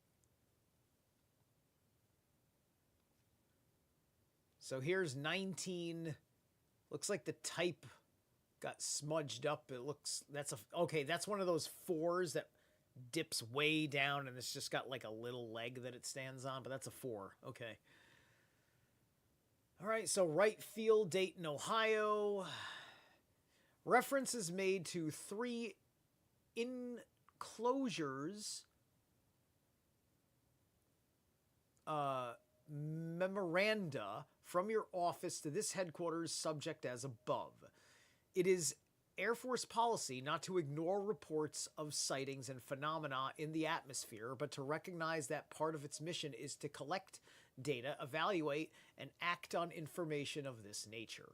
Speaker 2: So here's 19... Looks like the type got smudged up. It looks okay. That's one of those fours that dips way down and it's just got like a little leg that it stands on, but that's a 4. Okay. All right, so right field, Dayton, Ohio. Reference is made to 3 enclosures memoranda from your office to this headquarters subject as above. It is Air Force policy not to ignore reports of sightings and phenomena in the atmosphere, but to recognize that part of its mission is to collect data, evaluate, and act on information of this nature.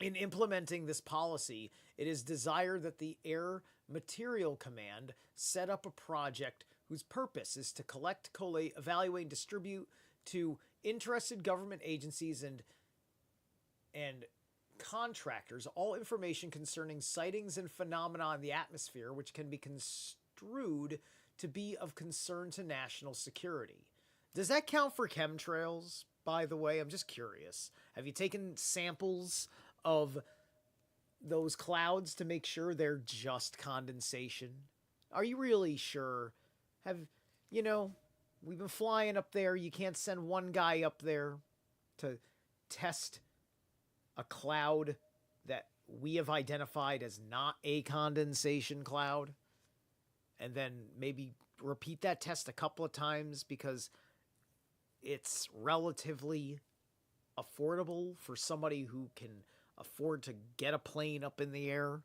Speaker 2: In implementing this policy, it is desired that the Air Materiel Command set up a project whose purpose is to collect, collate, evaluate, and distribute to interested government agencies and contractors all information concerning sightings and phenomena in the atmosphere which can be construed to be of concern to national security. Does that count for chemtrails, by the way? I'm just curious. Have you taken samples of those clouds to make sure they're just condensation? Are you really sure? We've been flying up there. You can't send one guy up there to test a cloud that we have identified as not a condensation cloud, and then maybe repeat that test a couple of times because it's relatively affordable for somebody who can afford to get a plane up in the air.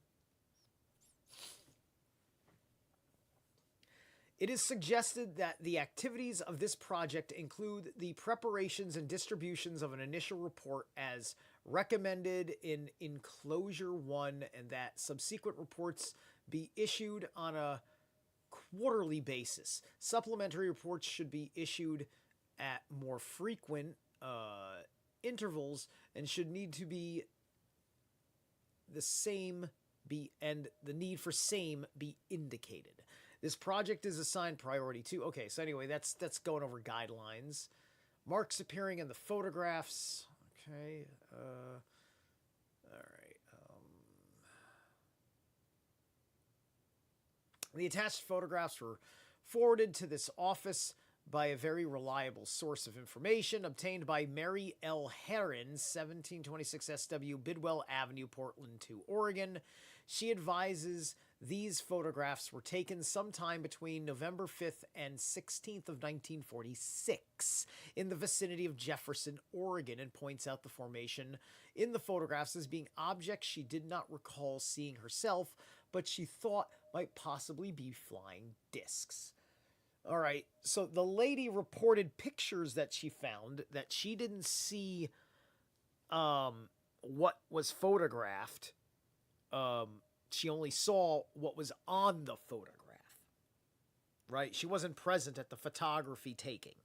Speaker 2: It is suggested that the activities of this project include the preparations and distributions of an initial report as recommended in Enclosure 1, and that subsequent reports be issued on a quarterly basis. Supplementary reports should be issued at more frequent intervals and should need to be the need for same be indicated. This project is assigned priority 2. Okay, so anyway, that's going over guidelines. Marks appearing in the photographs. Okay. All right. The attached photographs were forwarded to this office by a very reliable source of information obtained by Mary L. Herron, 1726 SW Bidwell Avenue, Portland 2, Oregon. She advises these photographs were taken sometime between November 5th and 16th of 1946 in the vicinity of Jefferson, Oregon, and points out the formation in the photographs as being objects she did not recall seeing herself, but she thought might possibly be flying discs. All right, so the lady reported pictures that she found that she didn't see what was photographed. She only saw what was on the photograph, right? She wasn't present at the photography taking.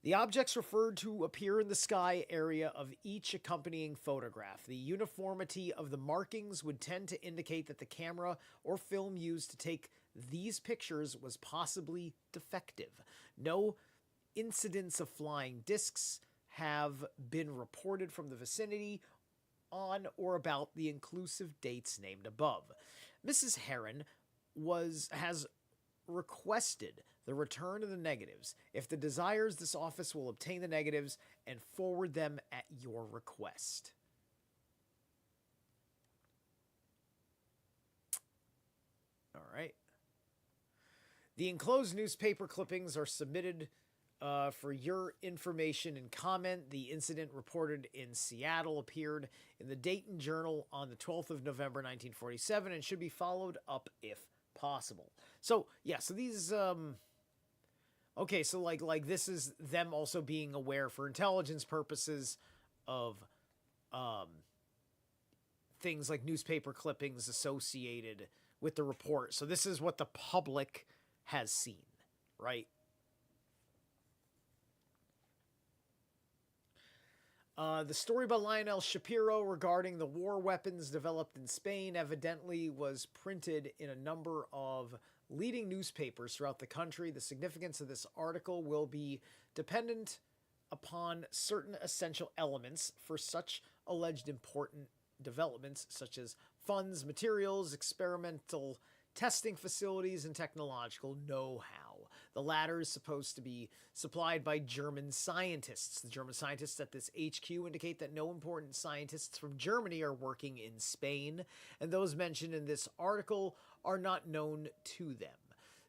Speaker 2: The objects referred to appear in the sky area of each accompanying photograph. The uniformity of the markings would tend to indicate that the camera or film used to take these pictures was possibly defective. No incidents of flying discs have been reported from the vicinity on or about the inclusive dates named above. Mrs. Herron has requested the return of the negatives. If the desires, this office will obtain the negatives and forward them at your request. All right. The enclosed newspaper clippings are submitted for your information and comment. The incident reported in Seattle appeared in the Dayton Journal on the 12th of November, 1947, and should be followed up if possible. So, yeah, so these, okay, so like this is them also being aware for intelligence purposes of, things like newspaper clippings associated with the report. So this is what the public has seen, right? The story by Lionel Shapiro regarding the war weapons developed in Spain evidently was printed in a number of leading newspapers throughout the country. The significance of this article will be dependent upon certain essential elements for such alleged important developments, such as funds, materials, experimental testing facilities, and technological know how. The latter is supposed to be supplied by German scientists. The German scientists at this HQ indicate that no important scientists from Germany are working in Spain, and those mentioned in this article are not known to them.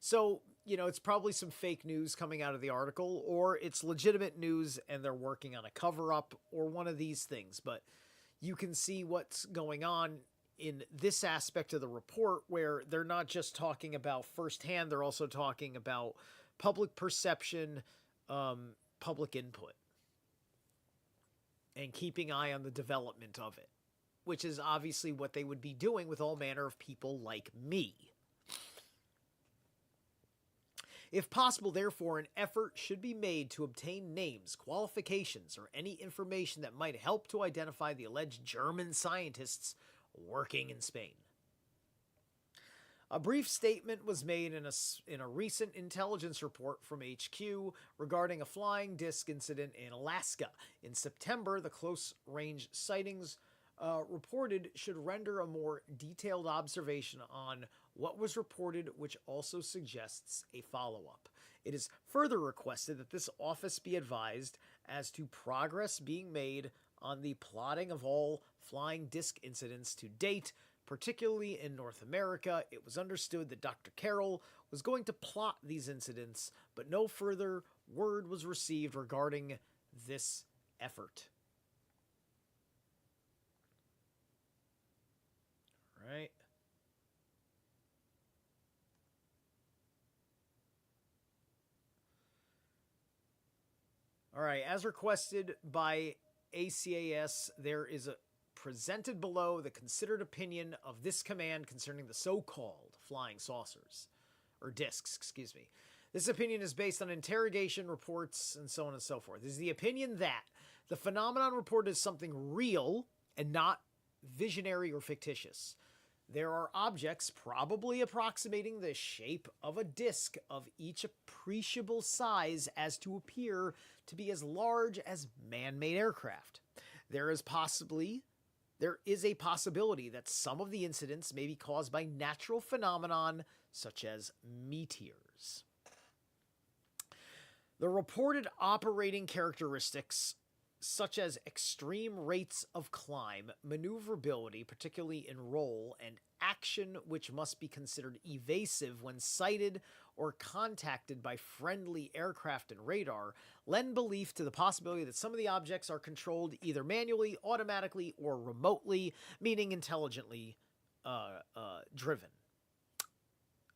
Speaker 2: So, it's probably some fake news coming out of the article, or it's legitimate news and they're working on a cover up, or one of these things. But you can see what's going on in this aspect of the report, where they're not just talking about firsthand, they're also talking about public perception, public input, and keeping eye on the development of it, which is obviously what they would be doing with all manner of people like me. If possible, therefore, an effort should be made to obtain names, qualifications, or any information that might help to identify the alleged German scientists working in Spain. A brief statement was made in a recent intelligence report from HQ regarding a flying disc incident in Alaska. In September, the close-range sightings reported should render a more detailed observation on what was reported, which also suggests a follow-up. It is further requested that this office be advised as to progress being made on the plotting of all flying disc incidents to date, particularly in North America. It was understood that Dr. Carroll was going to plot these incidents, but no further word was received regarding this effort. All right. All right, as requested by ACAS, there is a presented below the considered opinion of this command concerning the so-called flying saucers, or discs, excuse me. This opinion is based on interrogation reports and so on and so forth. It is the opinion that the phenomenon reported is something real and not visionary or fictitious. There are objects probably approximating the shape of a disc of each appreciable size as to appear to be as large as man-made aircraft. There is a possibility that some of the incidents may be caused by natural phenomenon such as meteors. The reported operating characteristics such as extreme rates of climb, maneuverability, particularly in roll, and action which must be considered evasive when sighted or contacted by friendly aircraft and radar, lend belief to the possibility that some of the objects are controlled either manually, automatically, or remotely, meaning intelligently driven.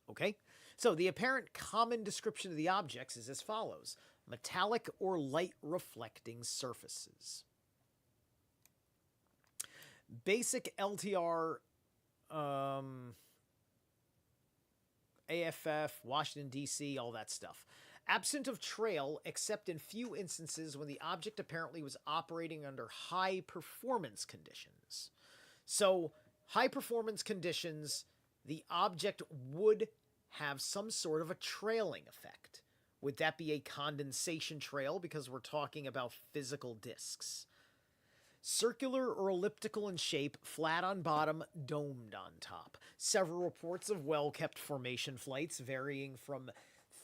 Speaker 2: Okay? So the apparent common description of the objects is as follows: metallic or light reflecting surfaces. Basic LTR, AFF, Washington, D.C., all that stuff. Absent of trail, except in few instances when the object apparently was operating under high performance conditions. So, high performance conditions, the object would have some sort of a trailing effect. Would that be a condensation trail, because we're talking about physical disks? Circular or elliptical in shape, flat on bottom, domed on top. Several reports of well-kept formation flights varying from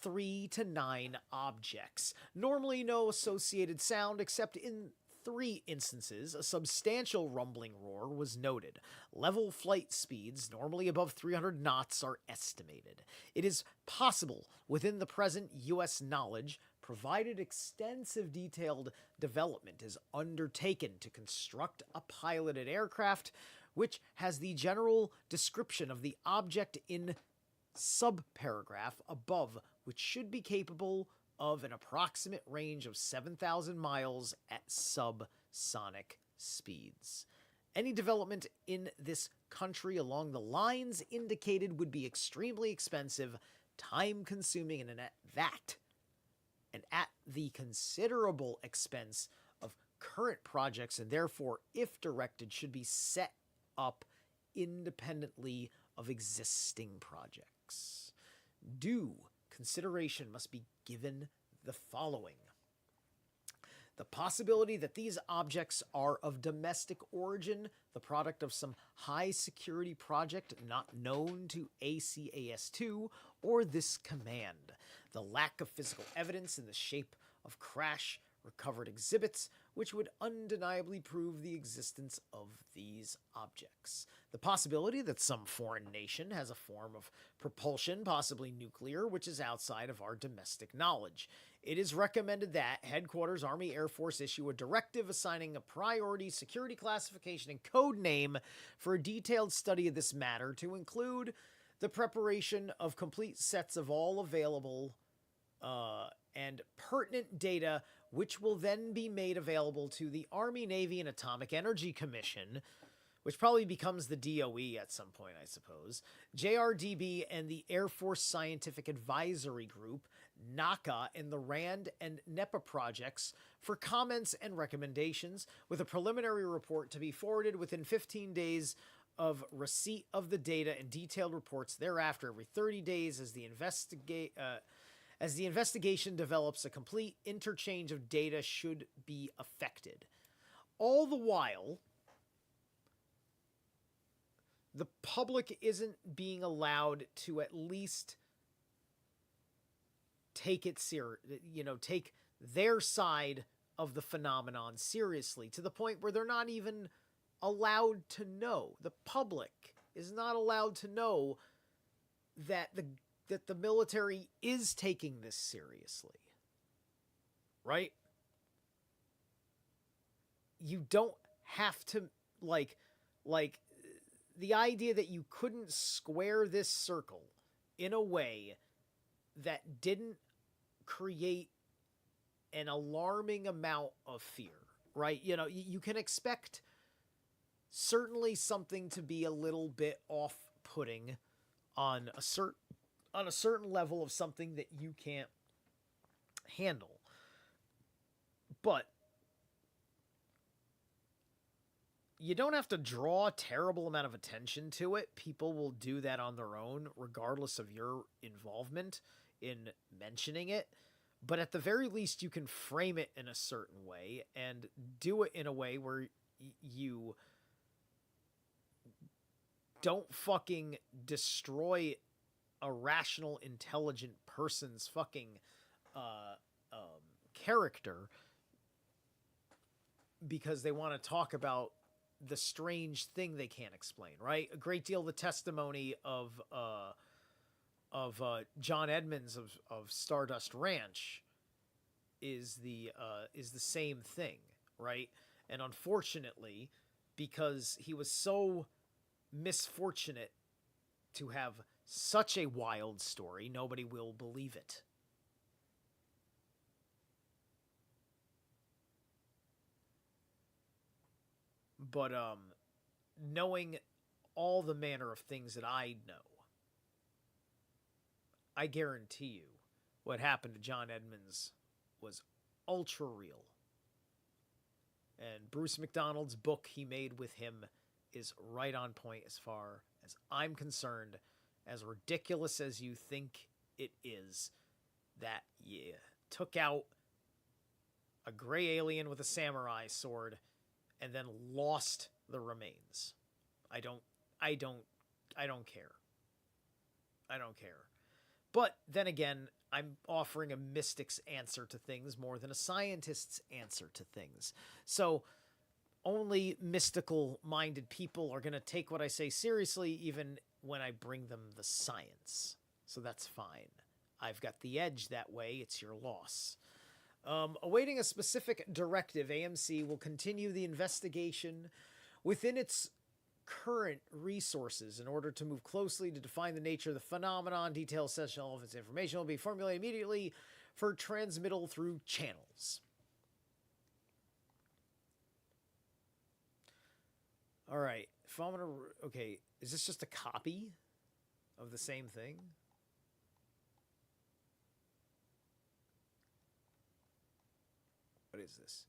Speaker 2: 3 to 9 objects. Normally no associated sound, except in 3 instances, a substantial rumbling roar was noted. Level flight speeds, normally above 300 knots, are estimated. It is possible, within the present U.S. knowledge, provided extensive detailed development is undertaken to construct a piloted aircraft, which has the general description of the object in subparagraph above, which should be capable of an approximate range of 7,000 miles at subsonic speeds. Any development in this country along the lines indicated would be extremely expensive, time-consuming, and at the considerable expense of current projects, and therefore, if directed, should be set up independently of existing projects. Due consideration must be given the following. The possibility that these objects are of domestic origin, the product of some high security project not known to ACAS2 or this command. The lack of physical evidence in the shape of crash recovered exhibits, which would undeniably prove the existence of these objects. The possibility that some foreign nation has a form of propulsion, possibly nuclear, which is outside of our domestic knowledge. It is recommended that Headquarters Army Air Force issue a directive assigning a priority security classification and code name for a detailed study of this matter to include the preparation of complete sets of all available and pertinent data, which will then be made available to the Army, Navy, and Atomic Energy Commission, which probably becomes the DOE at some point, I suppose, JRDB and the Air Force Scientific Advisory Group, NACA, and the RAND and NEPA projects for comments and recommendations, with a preliminary report to be forwarded within 15 days of receipt of the data and detailed reports thereafter every 30 days as the investigation develops. A complete interchange of data should be effected. All the while, the public isn't being allowed to at least take it take their side of the phenomenon seriously, to the point where they're not even allowed to know. The public is not allowed to know that the military is taking this seriously. Right? You don't have to, like the idea that you couldn't square this circle in a way that didn't create an alarming amount of fear, right? You can expect certainly something to be a little bit off-putting on a certain level of something that you can't handle. But you don't have to draw a terrible amount of attention to it. People will do that on their own, regardless of your involvement in mentioning it. But at the very least, you can frame it in a certain way and do it in a way where you don't fucking destroy a rational, intelligent person's fucking character because they want to talk about the strange thing they can't explain, right? A great deal of the testimony of John Edmonds of Stardust Ranch is the same thing, right? And unfortunately, because he was so misfortunate to have such a wild story, nobody will believe it. But knowing all the manner of things that I know, I guarantee you what happened to John Edmonds was ultra real. And Bruce McDonald's book he made with him is right on point as far as I'm concerned. As ridiculous as you think it is that you took out a gray alien with a samurai sword and then lost the remains. I don't care. I don't care. But then again, I'm offering a mystic's answer to things more than a scientist's answer to things. So only mystical-minded people are going to take what I say seriously, even when I bring them the science. So that's fine. I've got the edge that way. It's your loss. Awaiting a specific directive, AMC will continue the investigation within its current resources in order to move closely to define the nature of the phenomenon. Detailed session, all of its information will be formulated immediately for transmittal through channels. All right. If I'm gonna, okay, is this just a copy of the same thing? What is this?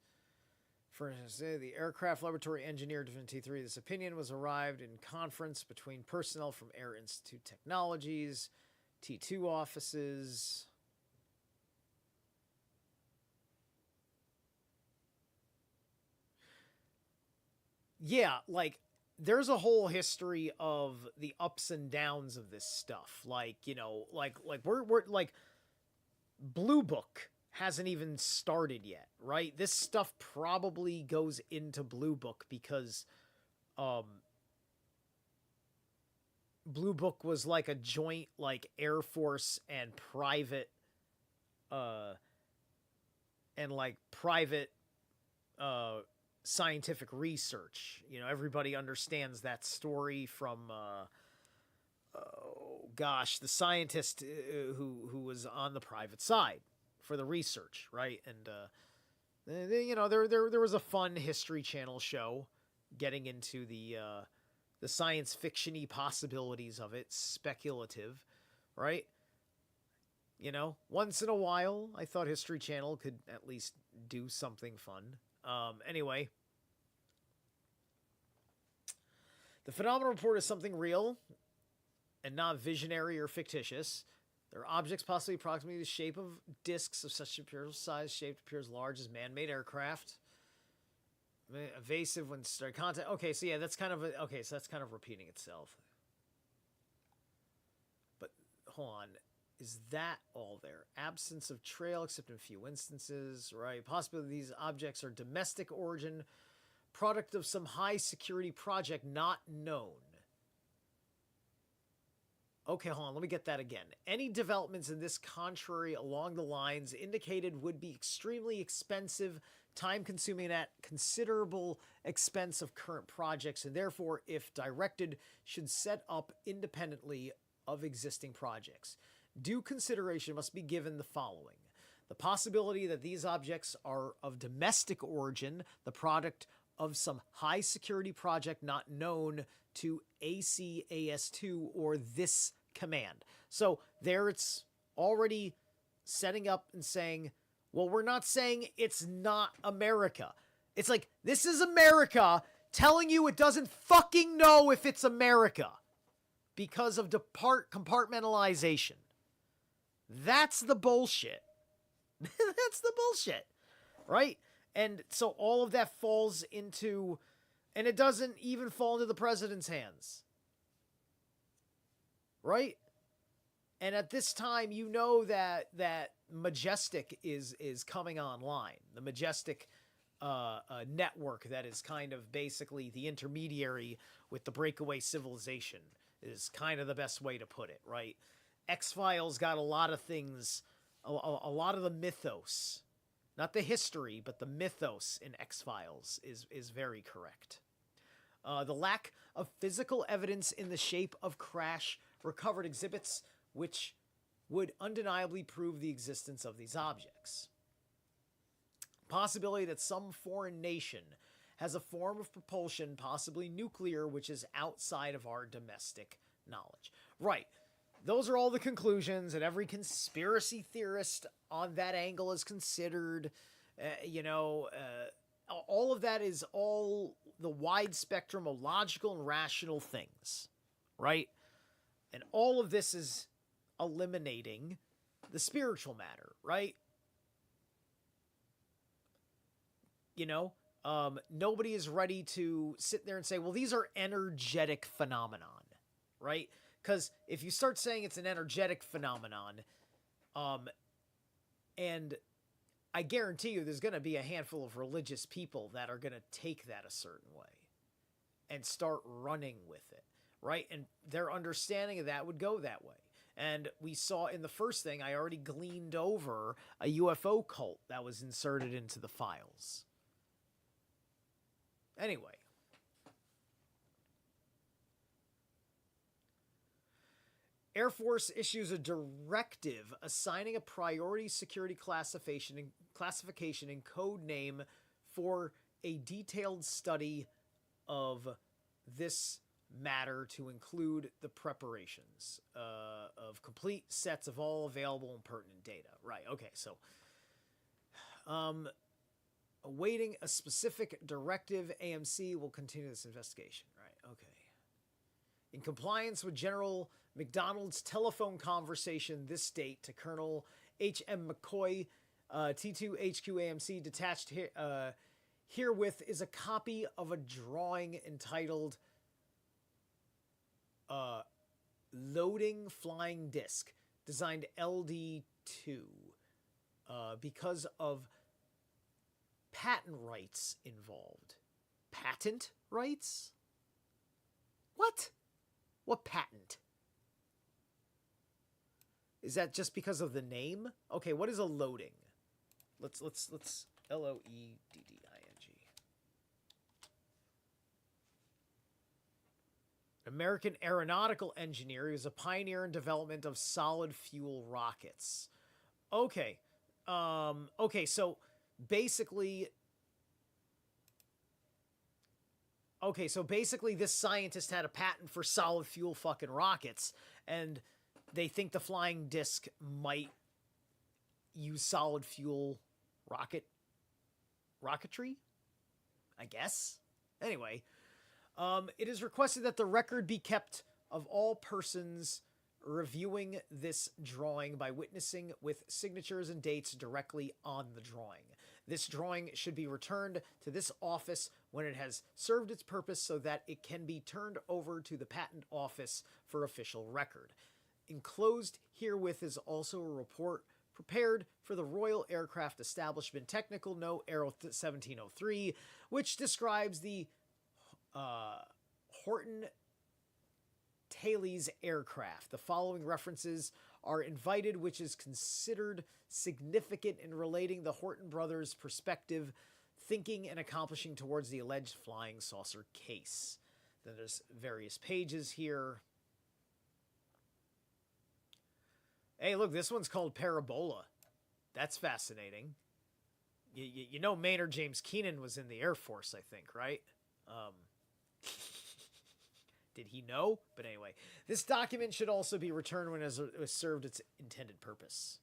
Speaker 2: For instance, the aircraft laboratory engineer Divinity 3, this opinion was arrived in conference between personnel from Air Institute Technologies, T2 offices. yeah, like there's a whole history of the ups and downs of this stuff. Like, you know, like we're like Blue Book hasn't even started yet, right? This stuff probably goes into Blue Book because um Blue Book was like a joint like Air Force and uh private uh scientific research. You know, everybody understands that story from oh gosh, the scientist who was on the private side for the research, right? And you know, there was a fun History Channel show getting into the science fictiony possibilities of it, speculative, right? You know, once in a while, I thought History Channel could at least do something fun. Anyway, the phenomenon report is something real and not visionary or fictitious. There are objects possibly approximately the shape of discs of such imperial size, shaped appears large as man-made aircraft. Evasive when starting contact. Okay, so yeah, that's kind of okay. So that's kind of repeating itself. But hold on, is that all there? Absence of trail, except in a few instances, right? Possibly these objects are domestic origin, product of some high security project not known. Okay, hold on, let me get that again. Any developments in this contrary along the lines indicated would be extremely expensive, time-consuming at considerable expense of current projects, and therefore, if directed, should set up independently of existing projects. Due consideration must be given the following. The possibility that these objects are of domestic origin, the product of some high security project not known to ACAS2 or this command. So there it's already setting up and saying, well, we're not saying it's not America. It's like, this is America telling you it doesn't fucking know if it's America because of compartmentalization. That's the bullshit. That's the bullshit, right? And so all of that falls into, and it doesn't even fall into the president's hands, right? And at this time, you know that Majestic is coming online. The Majestic network that is kind of basically the intermediary with the breakaway civilization is kind of the best way to put it, right? X-Files got a lot of things, a lot of the mythos, not the history, but the mythos in X-Files is very correct. The lack of physical evidence in the shape of crash recovered exhibits which would undeniably prove the existence of these objects. Possibility that some foreign nation has a form of propulsion, possibly nuclear, which is outside of our domestic knowledge. Right. Those are all the conclusions that every conspiracy theorist on that angle is considered. All of that is all the wide spectrum of logical and rational things, right? And all of this is eliminating the spiritual matter, right? You know, nobody is ready to sit there and say, well, these are energetic phenomenon, right? Because if you start saying it's an energetic phenomenon, and I guarantee you there's going to be a handful of religious people that are going to take that a certain way and start running with it, right? And their understanding of that would go that way. And we saw in the first thing, I already gleaned over a UFO cult that was inserted into the files. Anyway. Air Force issues a directive assigning a priority security classification and code name for a detailed study of this matter to include the preparations of complete sets of all available and pertinent data. Right, okay, so awaiting a specific directive, AMC will continue this investigation. Right, okay. In compliance with General McDonald's telephone conversation this date to Colonel H.M. McCoy, T2 HQ AMC detached herewith is a copy of a drawing entitled Loading Flying Disc, designed LD2, because of patent rights involved. Patent rights? What? What patent? Is that just because of the name? Okay, what is a loading? Let's LOEDDING. American aeronautical engineer. He was a pioneer in development of solid fuel rockets. Okay. Okay, so basically this scientist had a patent for solid fuel fucking rockets, and they think the flying disc might use solid fuel rocketry, I guess. Anyway, it is requested that the record be kept of all persons reviewing this drawing by witnessing with signatures and dates directly on the drawing. This drawing should be returned to this office when it has served its purpose so that it can be turned over to the patent office for official record. Enclosed herewith is also a report prepared for the Royal Aircraft Establishment Technical Note Aero 1703, which describes the Horton Thales aircraft. The following references are invited, which is considered significant in relating the Horton brothers' perspective, thinking, and accomplishing towards the alleged flying saucer case. Then there's various pages here. Hey, look, this one's called Parabola. That's fascinating. You know Maynard James Keenan was in the Air Force, I think, right? Did he know? But anyway, this document should also be returned when it has served its intended purpose.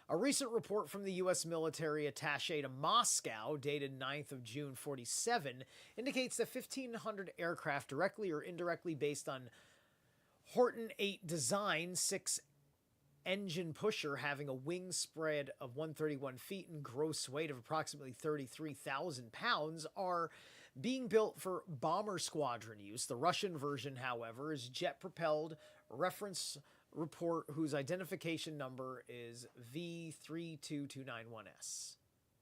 Speaker 2: A recent report from the U.S. military attaché to Moscow, dated 9th of June 47, indicates that 1,500 aircraft, directly or indirectly based on Horton 8 design, 6-engine pusher having a wing spread of 131 feet and gross weight of approximately 33,000 pounds, are being built for bomber squadron use. The Russian version, however, is jet-propelled. Reference report whose identification number is V32291S,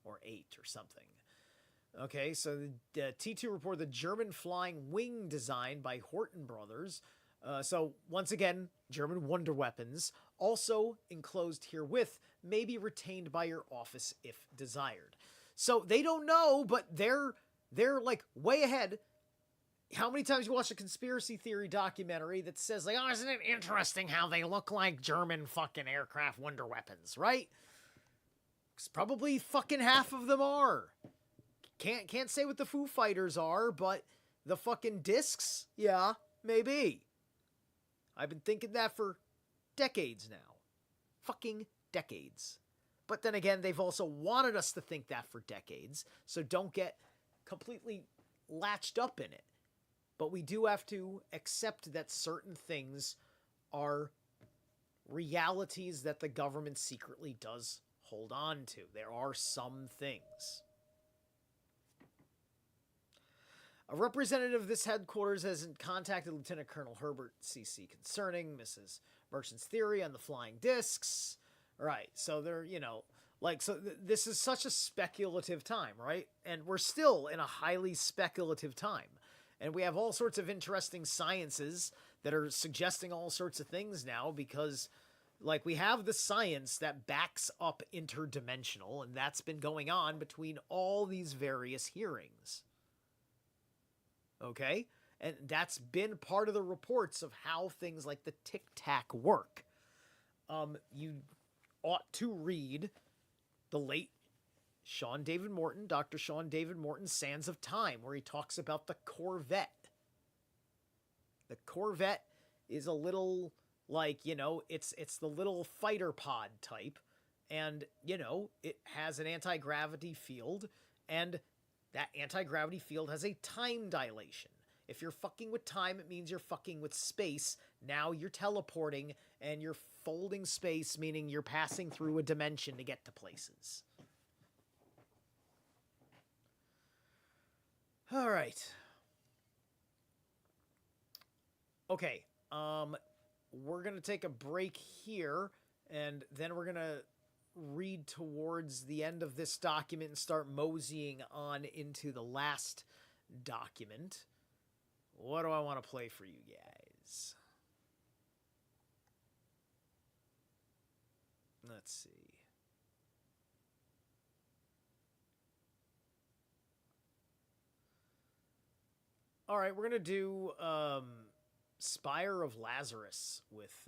Speaker 2: or 8 or something. Okay, so the T2 report, the German flying wing design by Horton brothers. So once again, German wonder weapons, also enclosed herewith, may be retained by your office if desired. So they don't know, but they're like way ahead. How many times you watch a conspiracy theory documentary that says like, oh, isn't it interesting how they look like German fucking aircraft wonder weapons, right? Because probably fucking half of them are. Can't say what the Foo Fighters are, but the fucking discs, yeah, maybe. I've been thinking that for decades now. Fucking decades. But then again, they've also wanted us to think that for decades, so don't get completely latched up in it. But we do have to accept that certain things are realities that the government secretly does hold on to. There are some things. A representative of this headquarters has contacted Lieutenant Colonel Herbert C.C. concerning Mrs. Merchant's theory on the flying discs. Right, so they're, this is such a speculative time, right? And we're still in a highly speculative time. And we have all sorts of interesting sciences that are suggesting all sorts of things now because, we have the science that backs up interdimensional, and that's been going on between all these various hearings. Okay? And that's been part of the reports of how things like the tic-tac work. You ought to read the late Sean David Morton, Dr. Sean David Morton's Sands of Time, where he talks about the Corvette. The Corvette is a little, it's the little fighter pod type, and, it has an anti-gravity field, and that anti-gravity field has a time dilation. If you're fucking with time, it means you're fucking with space. Now you're teleporting, and you're folding space, meaning you're passing through a dimension to get to places. All right. Okay. We're going to take a break here, and then we're going to read towards the end of this document and start moseying on into the last document. What do I want to play for you guys? Let's see. All right, we're going to do Spire of Lazarus with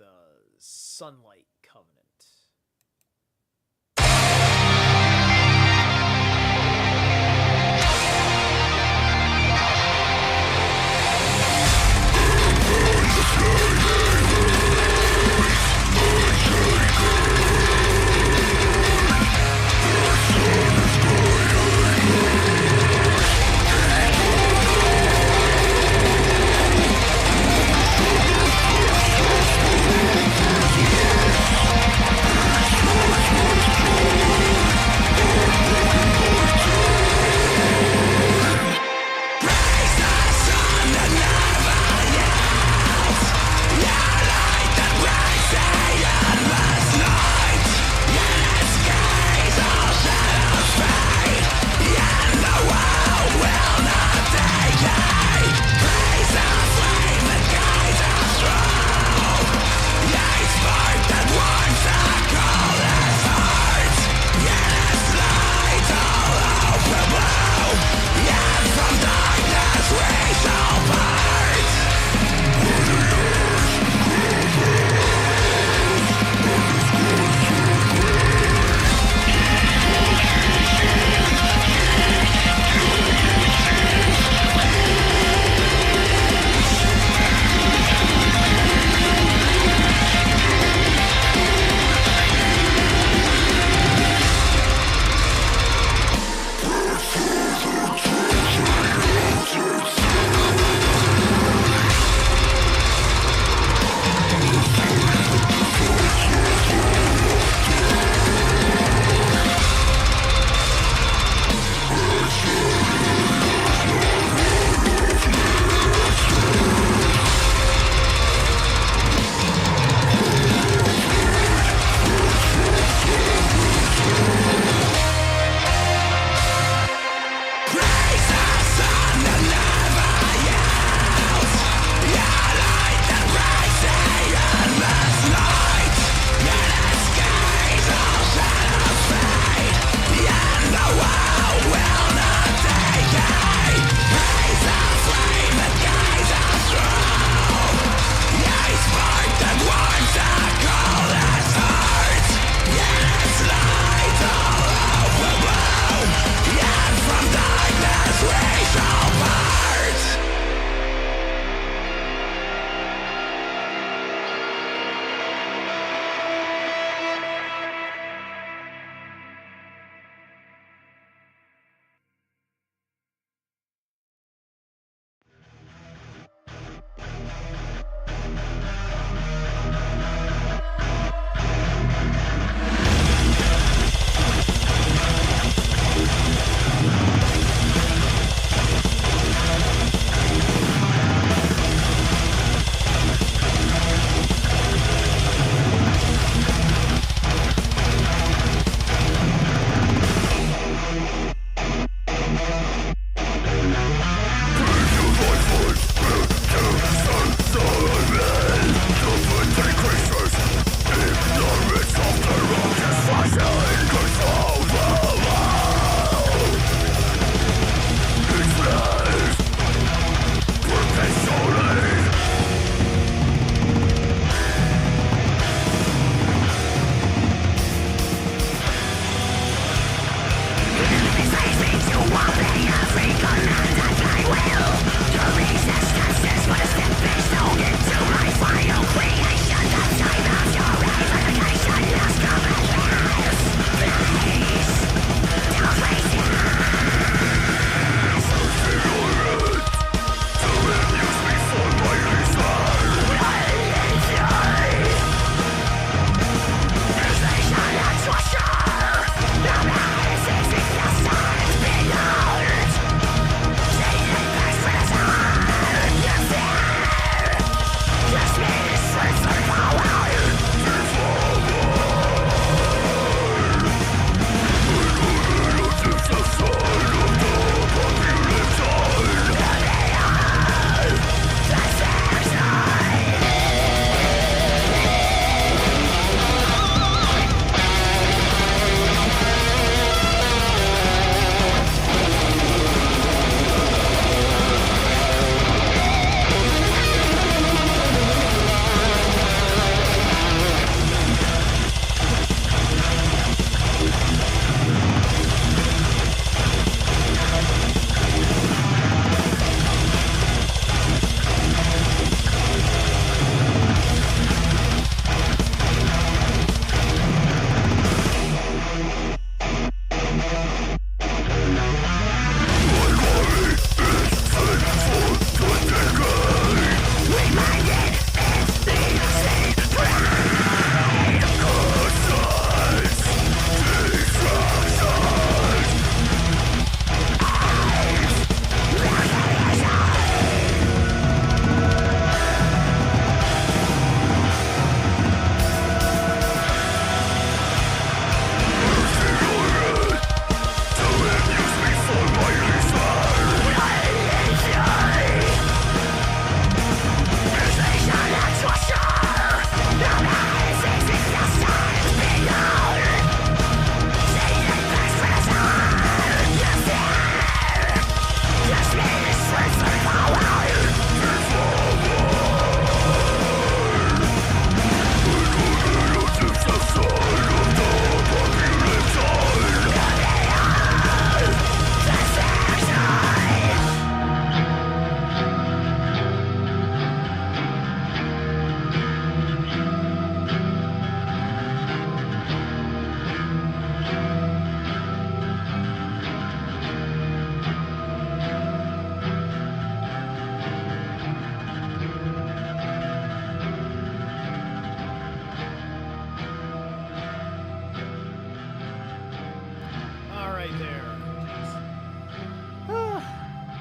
Speaker 2: Sunlight Covenant.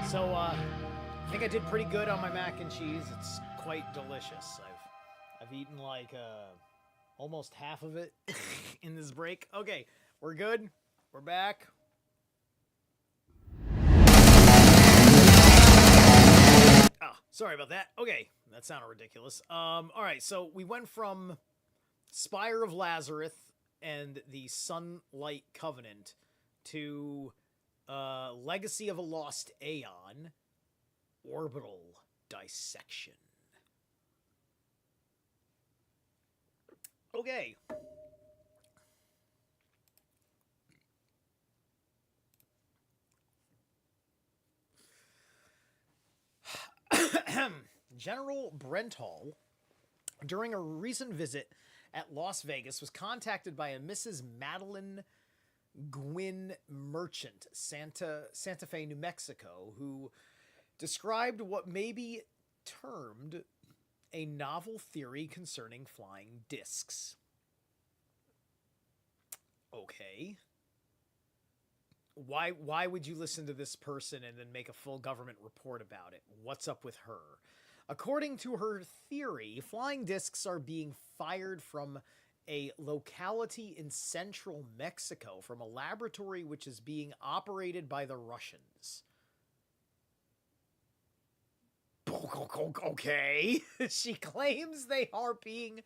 Speaker 2: So, I think I did pretty good on my mac and cheese. It's quite delicious. I've eaten like almost half of it in this break. Okay, we're good. We're back. Sorry about that. Okay, that sounded ridiculous. All right, so we went from Spire of Lazarus and the Sunlight Covenant to Legacy of a Lost Aeon, Orbital Dissection. Okay. General Brenthal, during a recent visit at Las Vegas, was contacted by a Mrs. Madeline Gwynn Merchant, Santa Fe, New Mexico, who described what may be termed a novel theory concerning flying discs. Okay. Why would you listen to this person and then make a full government report about it? What's up with her? According to her theory, flying discs are being fired from a locality in central Mexico from a laboratory which is being operated by the Russians. Okay. She claims they are being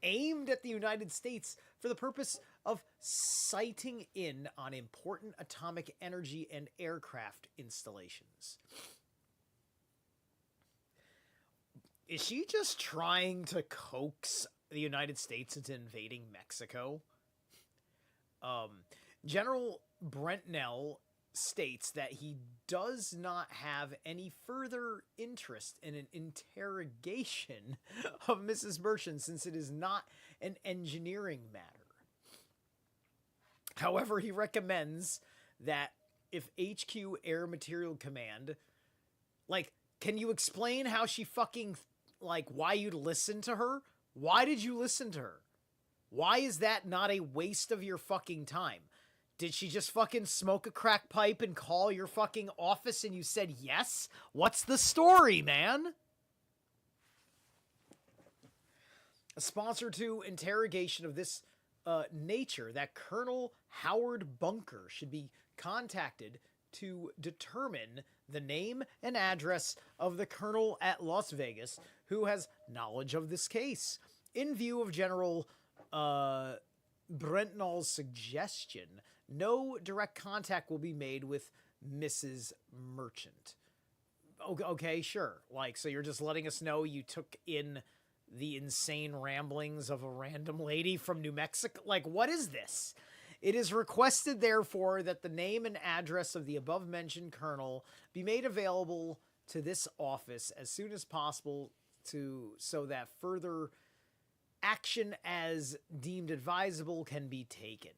Speaker 2: aimed at the United States for the purpose of sighting in on important atomic energy and aircraft installations. Is she just trying to coax the United States into invading Mexico? General Brentnell states that he does not have any further interest in an interrogation of Mrs. Merchant since it is not an engineering matter. However, he recommends that if HQ Air Material Command, like, can you explain how she fucking, like, why you'd listen to her? Why did you listen to her? Why is that not a waste of your fucking time? Did she just fucking smoke a crack pipe and call your fucking office and you said yes? What's the story, man? A sponsor to interrogation of this nature, that Colonel Howard Bunker should be contacted to determine the name and address of the colonel at Las Vegas who has knowledge of this case. In view of General Brentnall's suggestion, no direct contact will be made with Mrs. Merchant. Okay, sure. Like, so you're just letting us know you took in the insane ramblings of a random lady from New Mexico? Like, what is this? It is requested, therefore, that the name and address of the above-mentioned colonel be made available to this office as soon as possible so that further action as deemed advisable can be taken.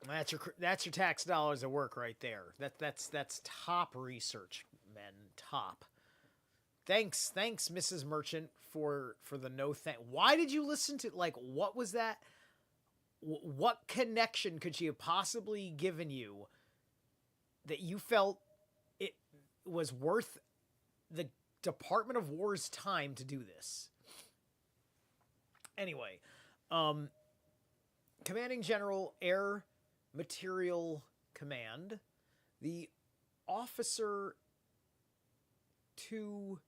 Speaker 2: That's your tax dollars at work right there. That's top research, men. Top. Thanks, Mrs. Merchant, for the no thank. Why did you listen to, like, what was that? What connection could she have possibly given you that you felt it was worth the Department of War's time to do this? Anyway, Commanding General Air Material Command, the officer to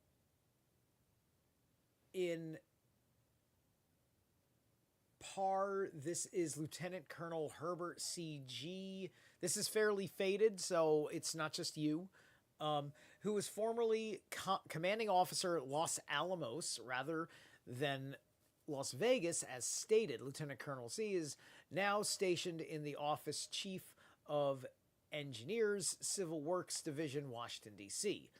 Speaker 2: in par, this is Lieutenant Colonel Herbert C.G. This is fairly faded, so it's not just you. Who was formerly commanding officer at Los Alamos rather than Las Vegas, as stated. Lieutenant Colonel C is now stationed in the Office Chief of Engineers, Civil Works Division, Washington, D.C.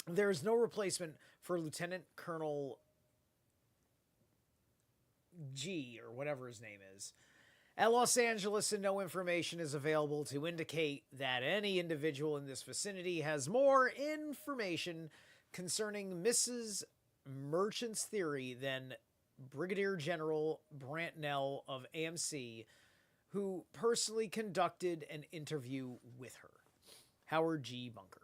Speaker 2: There is no replacement for Lieutenant Colonel G, or whatever his name is, at Los Angeles, and no information is available to indicate that any individual in this vicinity has more information concerning Mrs. Merchant's theory than Brigadier General Brantnell of AMC, who personally conducted an interview with her. Howard G. Bunker.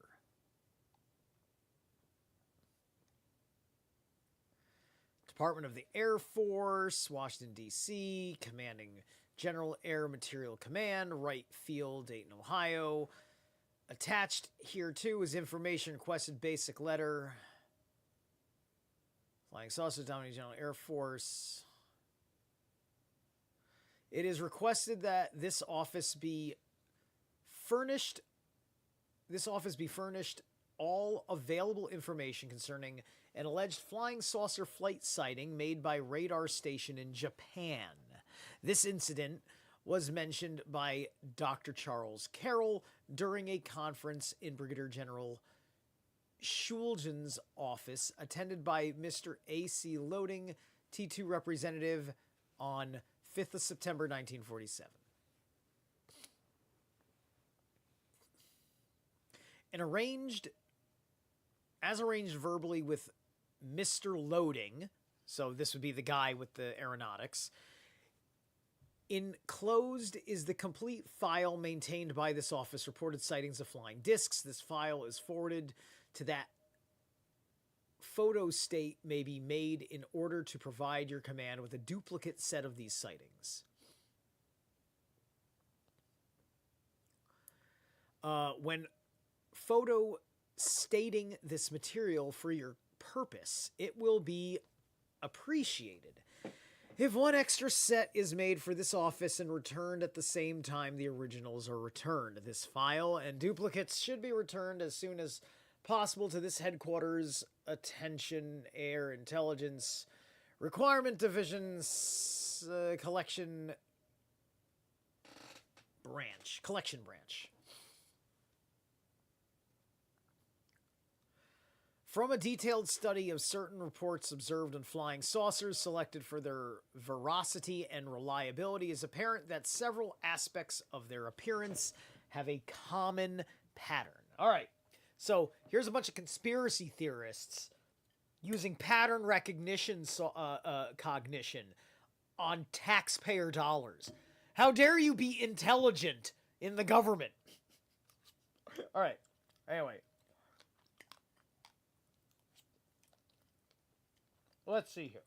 Speaker 2: Department of the Air Force, Washington, D.C., Commanding General Air Material Command, Wright Field, Dayton, Ohio. Attached here, too, is information requested basic letter. Flying Saucers, Dominating General Air Force. It is requested that this office be furnished all available information concerning an alleged flying saucer flight sighting made by radar station in Japan. This incident was mentioned by Dr. Charles Carroll during a conference in Brigadier General Schulgen's office, attended by Mr. A.C. Loading, T2 representative, on 5th of September 1947. As arranged verbally with Mr. Loading, so this would be the guy with the aeronautics, enclosed is the complete file maintained by this office, reported sightings of flying discs. This file is forwarded to that photo state may be made in order to provide your command with a duplicate set of these sightings. When photo stating this material for your purpose, it will be appreciated if one extra set is made for this office and returned at the same time the originals are returned. This file and duplicates should be returned as soon as possible to this headquarters. Attention, Air Intelligence Requirement Division's Collection Branch. From a detailed study of certain reports observed on flying saucers selected for their veracity and reliability, is apparent that several aspects of their appearance have a common pattern. All right, so here's a bunch of conspiracy theorists using pattern recognition cognition on taxpayer dollars. How dare you be intelligent in the government? All right, anyway. Let's see here.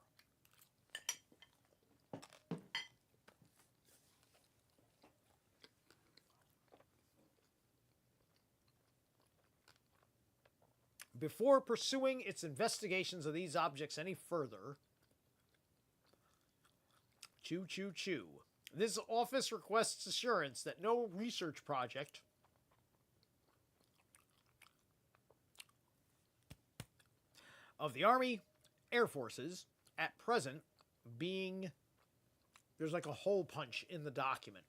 Speaker 2: Before pursuing its investigations of these objects any further, this office requests assurance that no research project of the Army, Air Forces, at present, being... There's like a hole punch in the document.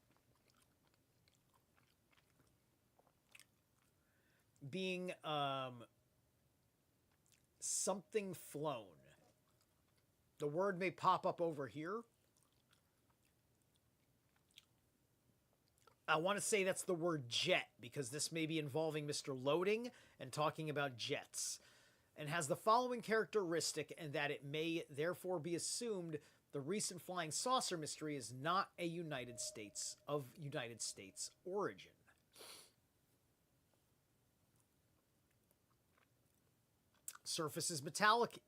Speaker 2: Being, something flown. The word may pop up over here. I want to say that's the word jet, because this may be involving Mr. Loading and talking about jets, and has the following characteristic, and that it may therefore be assumed the recent flying saucer mystery is not a United States origin. Surface is metallic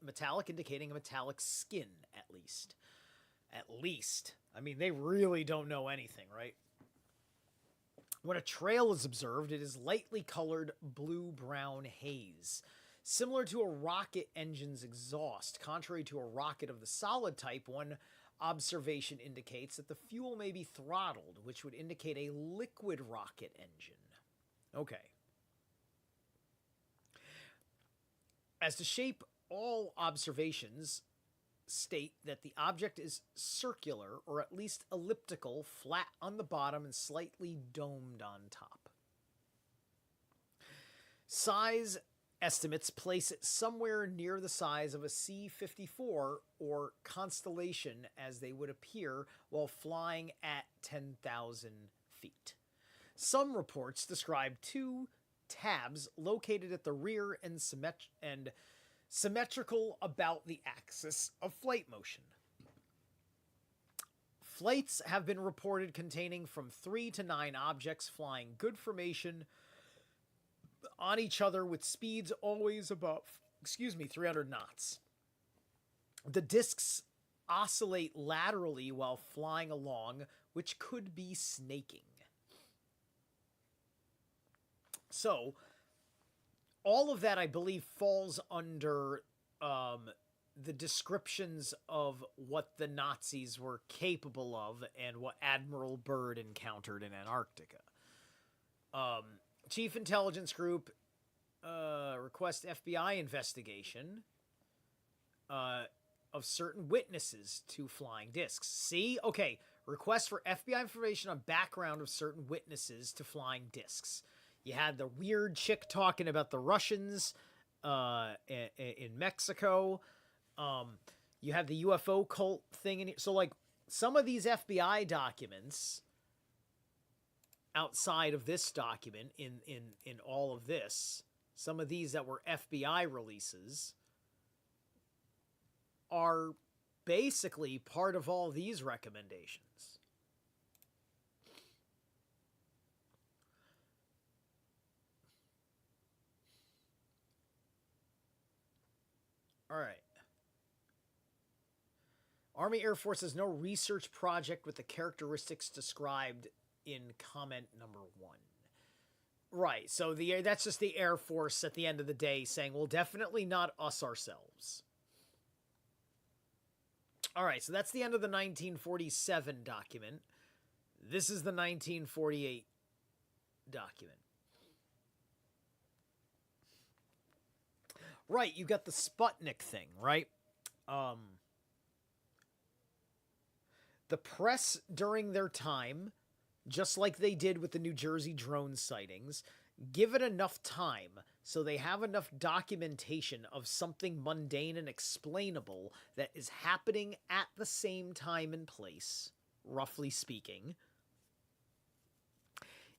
Speaker 2: indicating a metallic skin, at least. At least. I mean, they really don't know anything, right? When a trail is observed, it is lightly colored blue-brown haze, similar to a rocket engine's exhaust. Contrary to a rocket of the solid type, one observation indicates that the fuel may be throttled, which would indicate a liquid rocket engine. Okay. As to shape, all observations state that the object is circular, or at least elliptical, flat on the bottom and slightly domed on top. Size estimates place it somewhere near the size of a C-54 or Constellation as they would appear while flying at 10,000 feet. Some reports describe two tabs located at the rear and symmetrical about the axis of flight motion. Flights have been reported containing from 3 to 9 objects flying good formation on each other with speeds always above, 300 knots. The discs oscillate laterally while flying along, which could be snaking. So, all of that, I believe, falls under the descriptions of what the Nazis were capable of and what Admiral Byrd encountered in Antarctica. Chief Intelligence Group requests FBI investigation of certain witnesses to flying discs. See? Okay. Request for FBI information on background of certain witnesses to flying discs. You had the weird chick talking about the Russians in Mexico. You have the UFO cult thing in here. So, like, some of these FBI documents outside of this document, in all of this, some of these that were FBI releases are basically part of all these recommendations. All right. Army Air Force has no research project with the characteristics described in comment number 1. Right, so that's just the Air Force at the end of the day saying, well, definitely not us ourselves. All right, so that's the end of the 1947 document. This is the 1948 document. Right, you got the Sputnik thing, right? The press during their time, just like they did with the New Jersey drone sightings, give it enough time so they have enough documentation of something mundane and explainable that is happening at the same time and place, roughly speaking.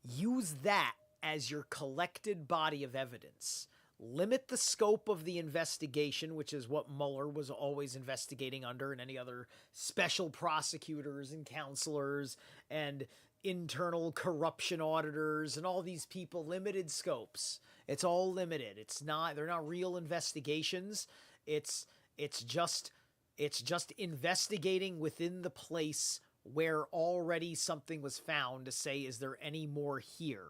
Speaker 2: Use that as your collected body of evidence. Limit the scope of the investigation, which is what Mueller was always investigating under, and any other special prosecutors and counselors and internal corruption auditors and all these people. Limited scopes. It's all limited. They're not real investigations. It's just investigating within the place where already something was found to say, is there any more here?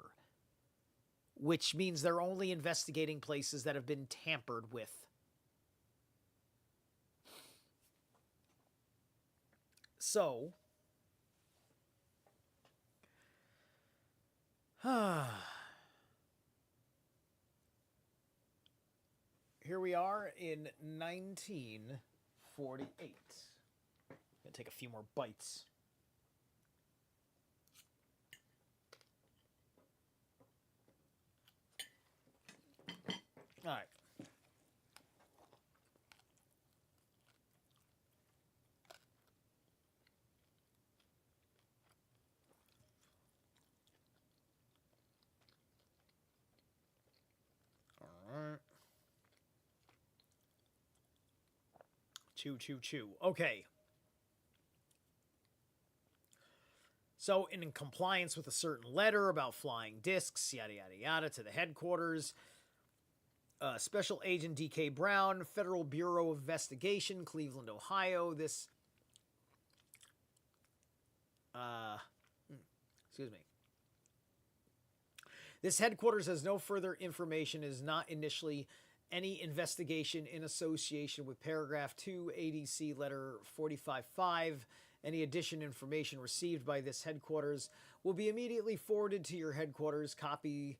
Speaker 2: Which means they're only investigating places that have been tampered with. So, here we are in 1948. Gonna take a few more bites. All right. All right. Chew. Okay. So, in compliance with a certain letter about flying discs, yada, yada, yada, to the headquarters, Special Agent D.K. Brown, Federal Bureau of Investigation, Cleveland, Ohio. This, excuse me. This headquarters has no further information, is not initially any investigation in association with paragraph 2 ADC letter 45.5. Any additional information received by this headquarters will be immediately forwarded to your headquarters. Copies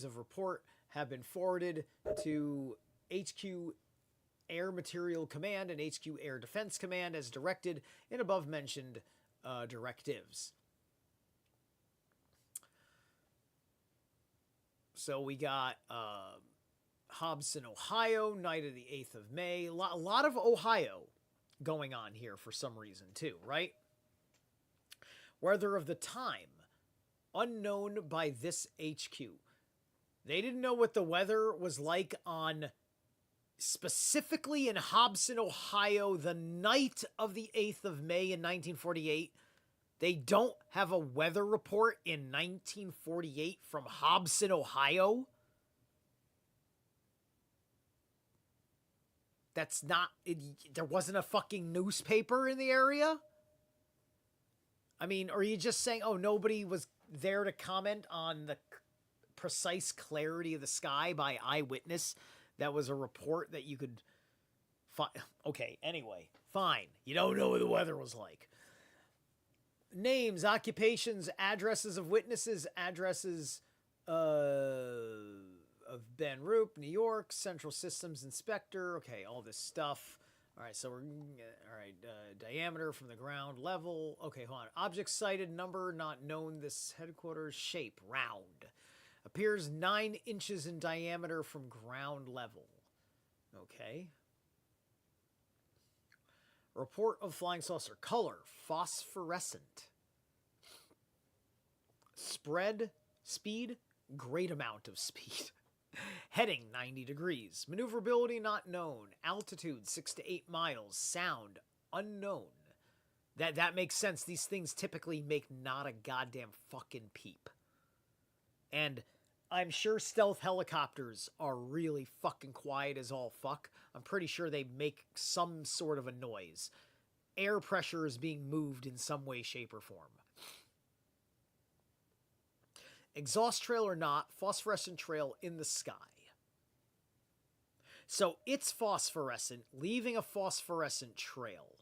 Speaker 2: of report have been forwarded to HQ Air Material Command and HQ Air Defense Command as directed in above mentioned directives. So we got Hobson, Ohio, night of the 8th of May. A lot of Ohio going on here for some reason too, right? Weather of the time, unknown by this HQ. They didn't know what the weather was like on specifically in Hobson, Ohio, the night of the 8th of May in 1948. They don't have a weather report in 1948 from Hobson, Ohio. That's not... there wasn't a fucking newspaper in the area? I mean, are you just saying, oh, nobody was there to comment on the precise clarity of the sky by eyewitness? That was a report that you could find. Okay, anyway, fine. You don't know what the weather was like. Names, occupations, addresses of witnesses, addresses of Ben Roop, New York, Central Systems Inspector. Okay, all this stuff. All right, so we're all right. Diameter from the ground level. Okay, hold on. Object sighted, number not known. This headquarters shape round. Appears 9 inches in diameter from ground level. Okay. Report of flying saucer. Color, phosphorescent. Spread, speed, great amount of speed. Heading, 90 degrees. Maneuverability, not known. Altitude, 6 to 8 miles. Sound, unknown. That makes sense. These things typically make not a goddamn fucking peep. And I'm sure stealth helicopters are really fucking quiet as all fuck. I'm pretty sure they make some sort of a noise. Air pressure is being moved in some way, shape, or form. Exhaust trail or not, phosphorescent trail in the sky. So it's phosphorescent, leaving a phosphorescent trail.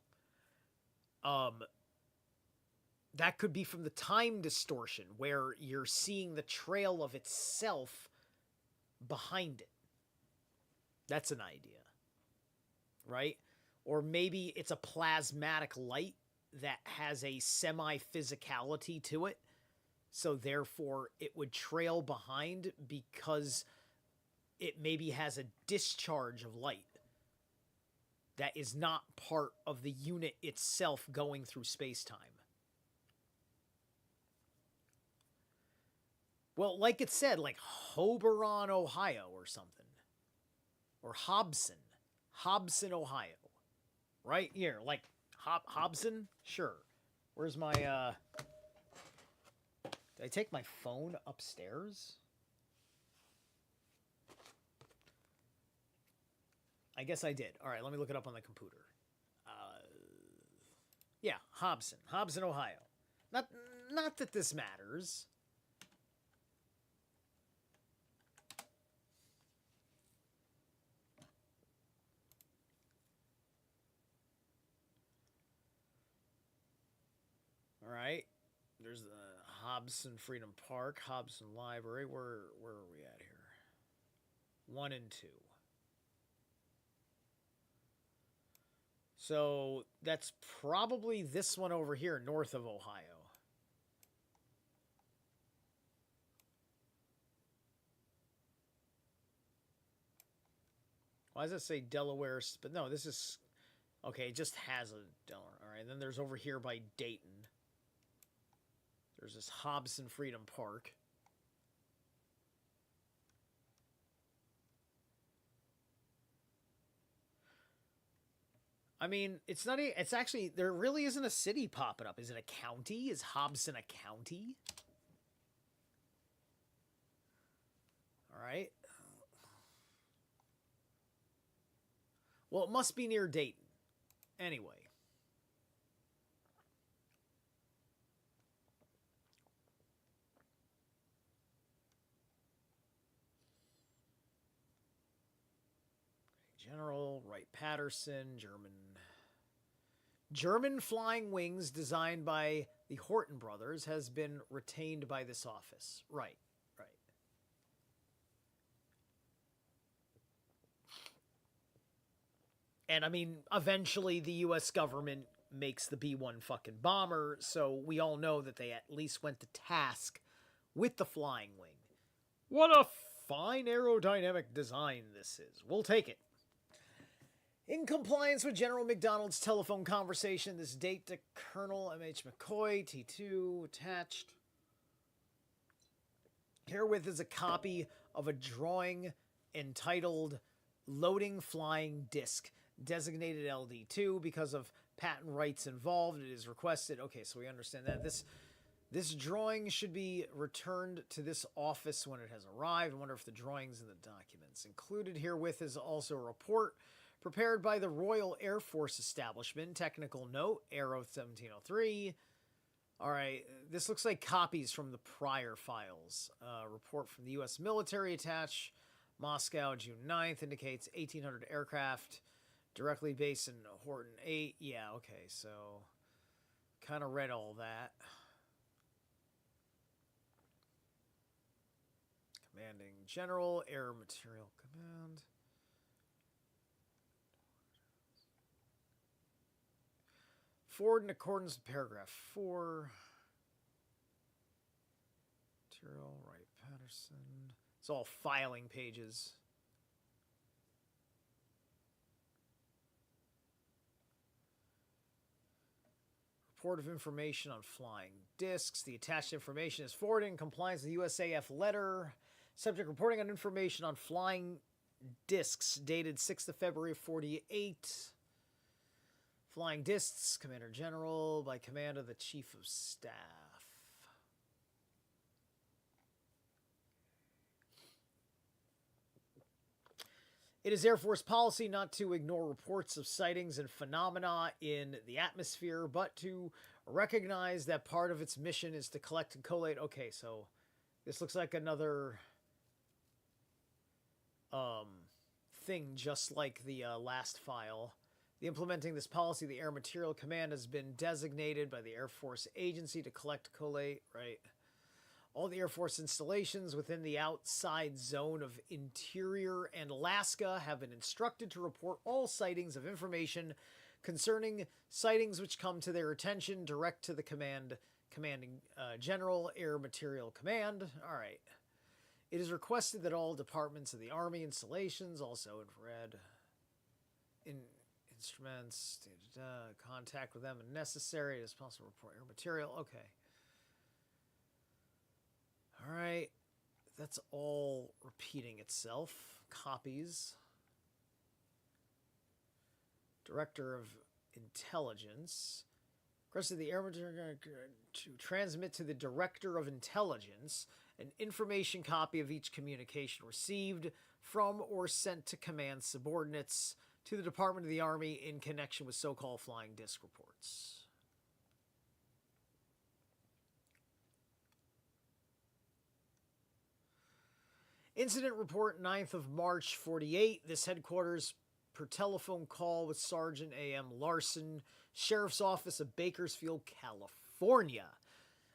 Speaker 2: That could be from the time distortion, where you're seeing the trail of itself behind it. That's an idea, right? Or maybe it's a plasmatic light that has a semi-physicality to it, so therefore it would trail behind because it maybe has a discharge of light that is not part of the unit itself going through space-time. Well, like it said, like Hoberon, Ohio or something. Or Hobson. Hobson, Ohio. Right here. Like Hobson? Sure. Where's my, Did I take my phone upstairs? I guess I did. All right, let me look it up on the computer. Yeah, Hobson. Hobson, Ohio. Not that this matters. All right. There's the Hobson Freedom Park, Hobson Library. Where are we at here? 1 and 2. So that's probably this one over here, north of Ohio. Why does it say Delaware? But no, this is... Okay, it just has a Delaware. All right, then there's over here by Dayton. There's this Hobson Freedom Park. I mean, it's not... It's actually... There really isn't a city popping up. Is it a county? Is Hobson a county? All right. Well, it must be near Dayton. Anyway. General Wright-Patterson, German flying wings designed by the Horton brothers has been retained by this office. Right. And I mean, eventually the U.S. government makes the B-1 fucking bomber, so we all know that they at least went to task with the flying wing. What a fine aerodynamic design this is. We'll take it. In compliance with General McDonald's telephone conversation, this date to Colonel M.H. McCoy, T2, attached. Herewith is a copy of a drawing entitled loading flying disc designated LD2 because of patent rights involved. It is requested. Okay, so we understand that this drawing should be returned to this office when it has arrived. I wonder if the drawings in the documents included herewith is also a report prepared by the Royal Air Force Establishment. Technical note, Aero 1703. All right, this looks like copies from the prior files. Report from the U.S. military attached, Moscow, June 9th, indicates 1,800 aircraft directly based in Horton 8. Yeah, okay, so kind of read all that. Commanding General, Air Material Command. Forward in accordance with paragraph 4. Material, Wright Patterson. It's all filing pages. Report of information on flying discs. The attached information is forwarded in compliance with the USAF letter. Subject reporting on information on flying discs dated 6th of February 48. Flying discs, Commander General, by command of the Chief of Staff. It is Air Force policy not to ignore reports of sightings and phenomena in the atmosphere, but to recognize that part of its mission is to collect and collate. Okay, so this looks like another thing just like the last file. The implementing this policy, the Air Material Command has been designated by the Air Force Agency to collect, collate, right? All the Air Force installations within the outside zone of Interior and Alaska have been instructed to report all sightings of information concerning sightings which come to their attention direct to the commanding General, Air Material Command. All right. It is requested that all departments of the Army installations, also infrared, instruments, contact with them if necessary. It is possible to report air material. Okay. All right. That's all repeating itself. Copies. Director of Intelligence. Requested the Air Material to transmit to the Director of Intelligence an information copy of each communication received from or sent to command subordinates to the Department of the Army in connection with so-called flying disc reports. Incident report 9th of March 48. This headquarters per telephone call with Sergeant A.M. Larson, Sheriff's Office of Bakersfield, California.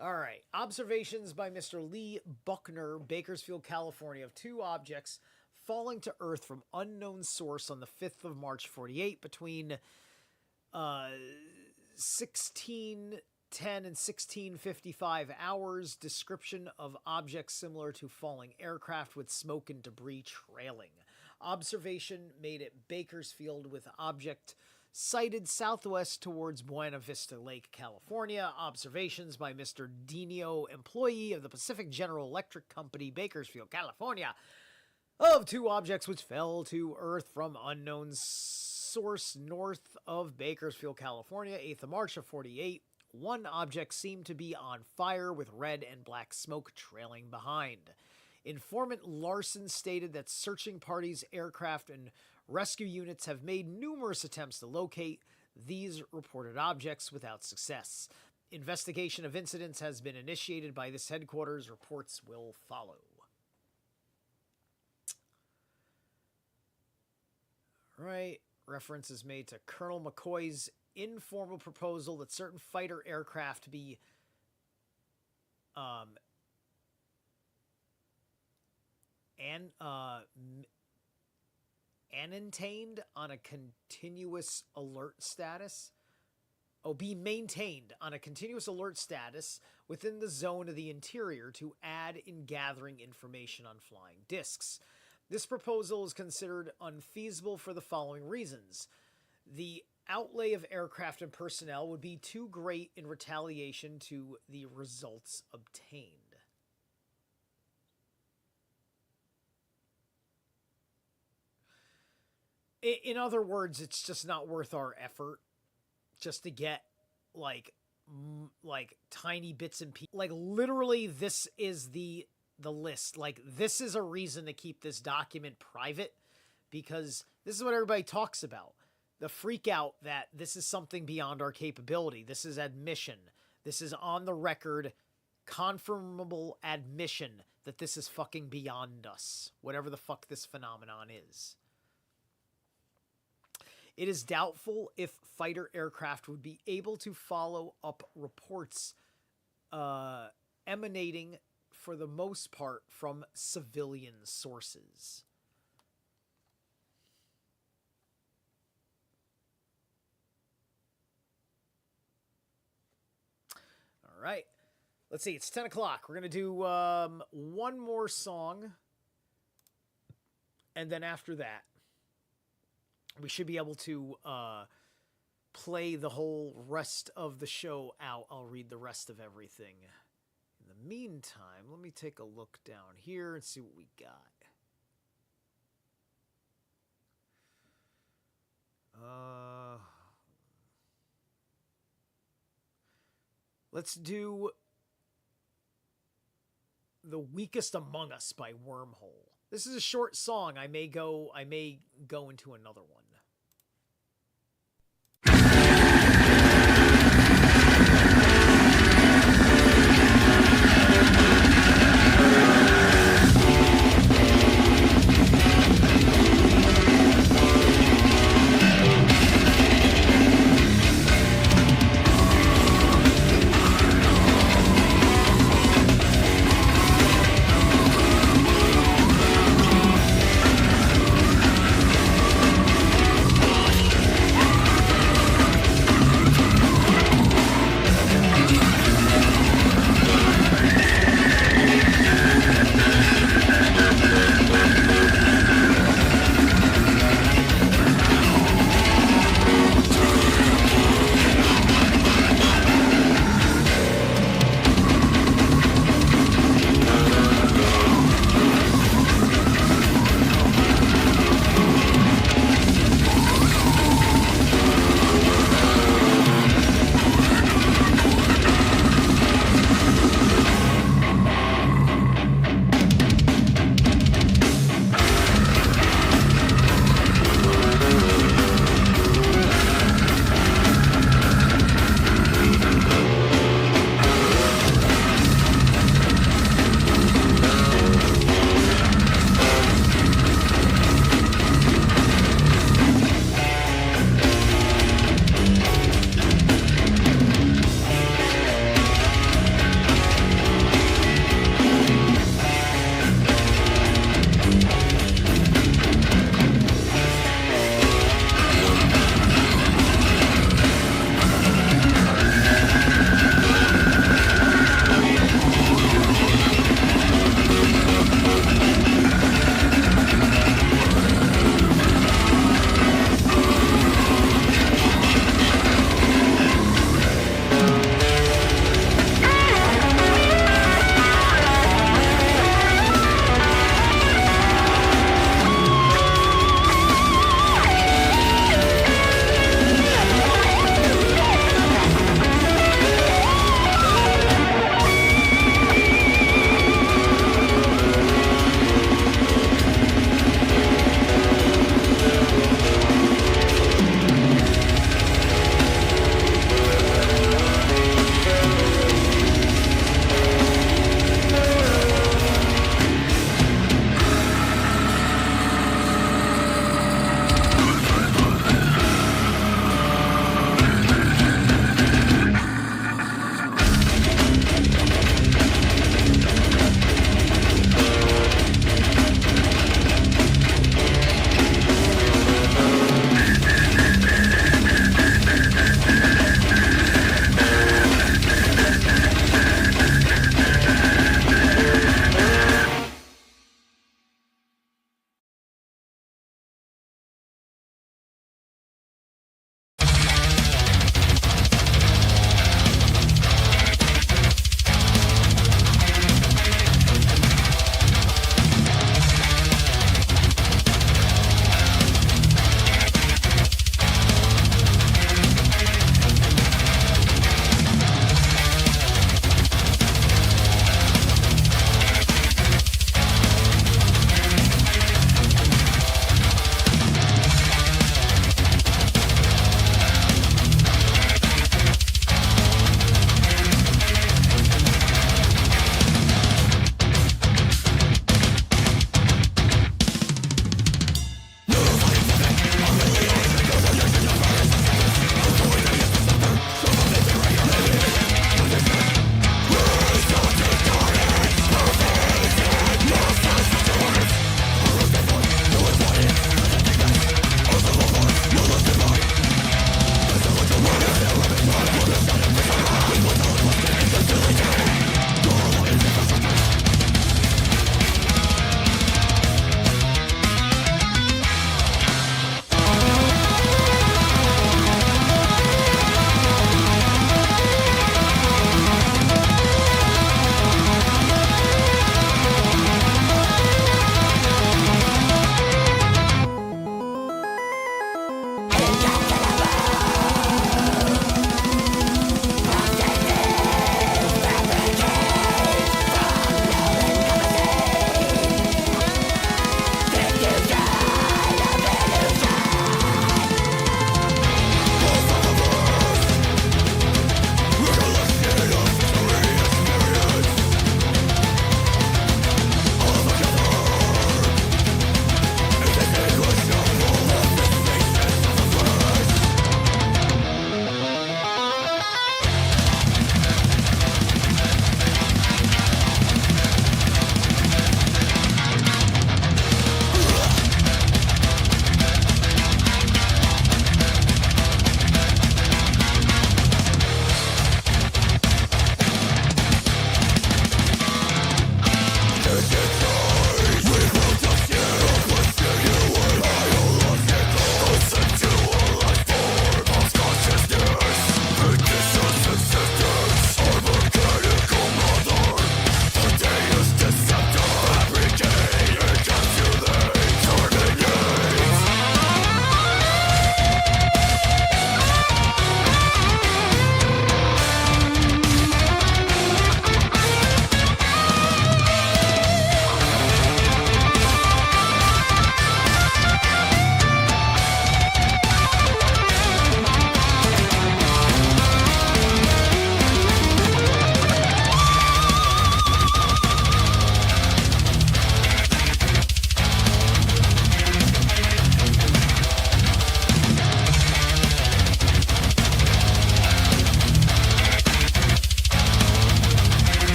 Speaker 2: All right. Observations by Mr. Lee Buckner, Bakersfield, California, of two objects falling to Earth from unknown source on the 5th of March 48 between 1610 and 1655 hours. Description of objects similar to falling aircraft with smoke and debris trailing. Observation made at Bakersfield with object sighted southwest towards Buena Vista Lake, California. Observations by Mr. Dino, employee of the Pacific General Electric Company, Bakersfield, California, of two objects which fell to Earth from unknown source north of Bakersfield, California, 8th of March of 48. One object seemed to be on fire with red and black smoke trailing behind. Informant Larson stated that searching parties, aircraft, and rescue units have made numerous attempts to locate these reported objects without success. Investigation of incidents has been initiated by this headquarters. Reports will follow. All right. Reference is made to Colonel McCoy's informal proposal that certain fighter aircraft be maintained on a continuous alert status. Be maintained on a continuous alert status within the zone of the interior to aid in gathering information on flying discs. This proposal is considered unfeasible for the following reasons. The outlay of aircraft and personnel would be too great in retaliation to the results obtained. In other words, it's just not worth our effort just to get like like tiny bits and pieces. Like literally, this is the list. Like this is a reason to keep this document private, because this is what everybody talks about. The freak out that this is something beyond our capability. This is admission. This is on the record, confirmable admission that this is fucking beyond us. Whatever the fuck this phenomenon is. It is doubtful if fighter aircraft would be able to follow up reports emanating, for the most part, from civilian sources. All right. Let's see. It's 10 o'clock. We're going to do one more song. And then after that, we should be able to play the whole rest of the show out. I'll read the rest of everything. In the meantime, let me take a look down here and see what we got. Let's do The Weakest Among Us by Wormhole. This is a short song. I may go into another one.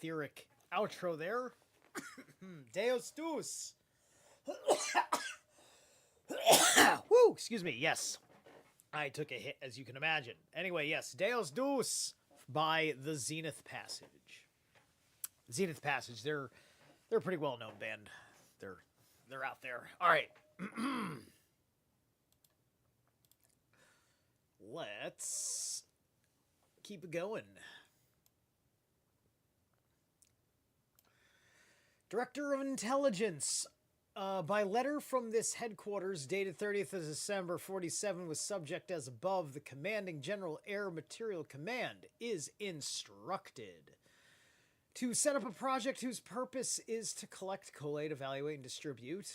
Speaker 2: etheric outro there. Deus Deus. Woo, excuse me. Yes, I took a hit, as you can imagine. Anyway, yes, Deus Deus by the Zenith Passage. Zenith Passage, they're a pretty well known band. They're out there. All right. Let's keep it going. Director of Intelligence. By letter from this headquarters, dated 30th of December 47, was subject as above, the Commanding General Air Material Command is instructed to set up a project whose purpose is to collect, collate, evaluate, and distribute.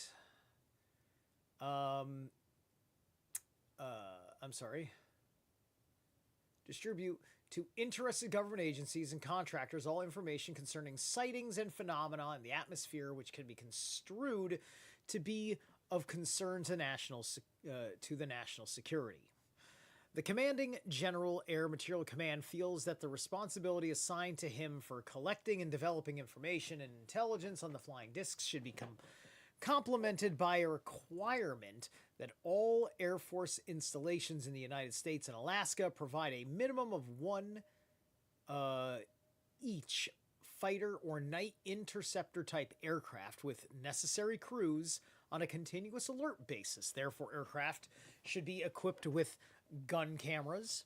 Speaker 2: Distribute to interested government agencies and contractors all information concerning sightings and phenomena in the atmosphere which can be construed to be of concern to the national security. The Commanding General Air Material Command feels that the responsibility assigned to him for collecting and developing information and intelligence on the flying discs should become complemented by a requirement that all Air Force installations in the United States and Alaska provide a minimum of one each fighter or night interceptor type aircraft with necessary crews on a continuous alert basis. Therefore, aircraft should be equipped with gun cameras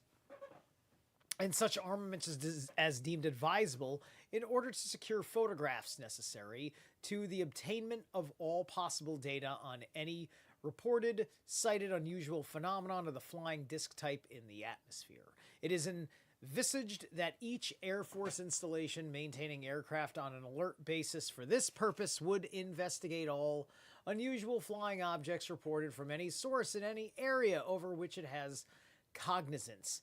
Speaker 2: and such armaments as deemed advisable in order to secure photographs necessary to the obtainment of all possible data on any reported, cited unusual phenomenon of the flying disc type in the atmosphere. It is envisaged that each Air Force installation maintaining aircraft on an alert basis for this purpose would investigate all unusual flying objects reported from any source in any area over which it has cognizance.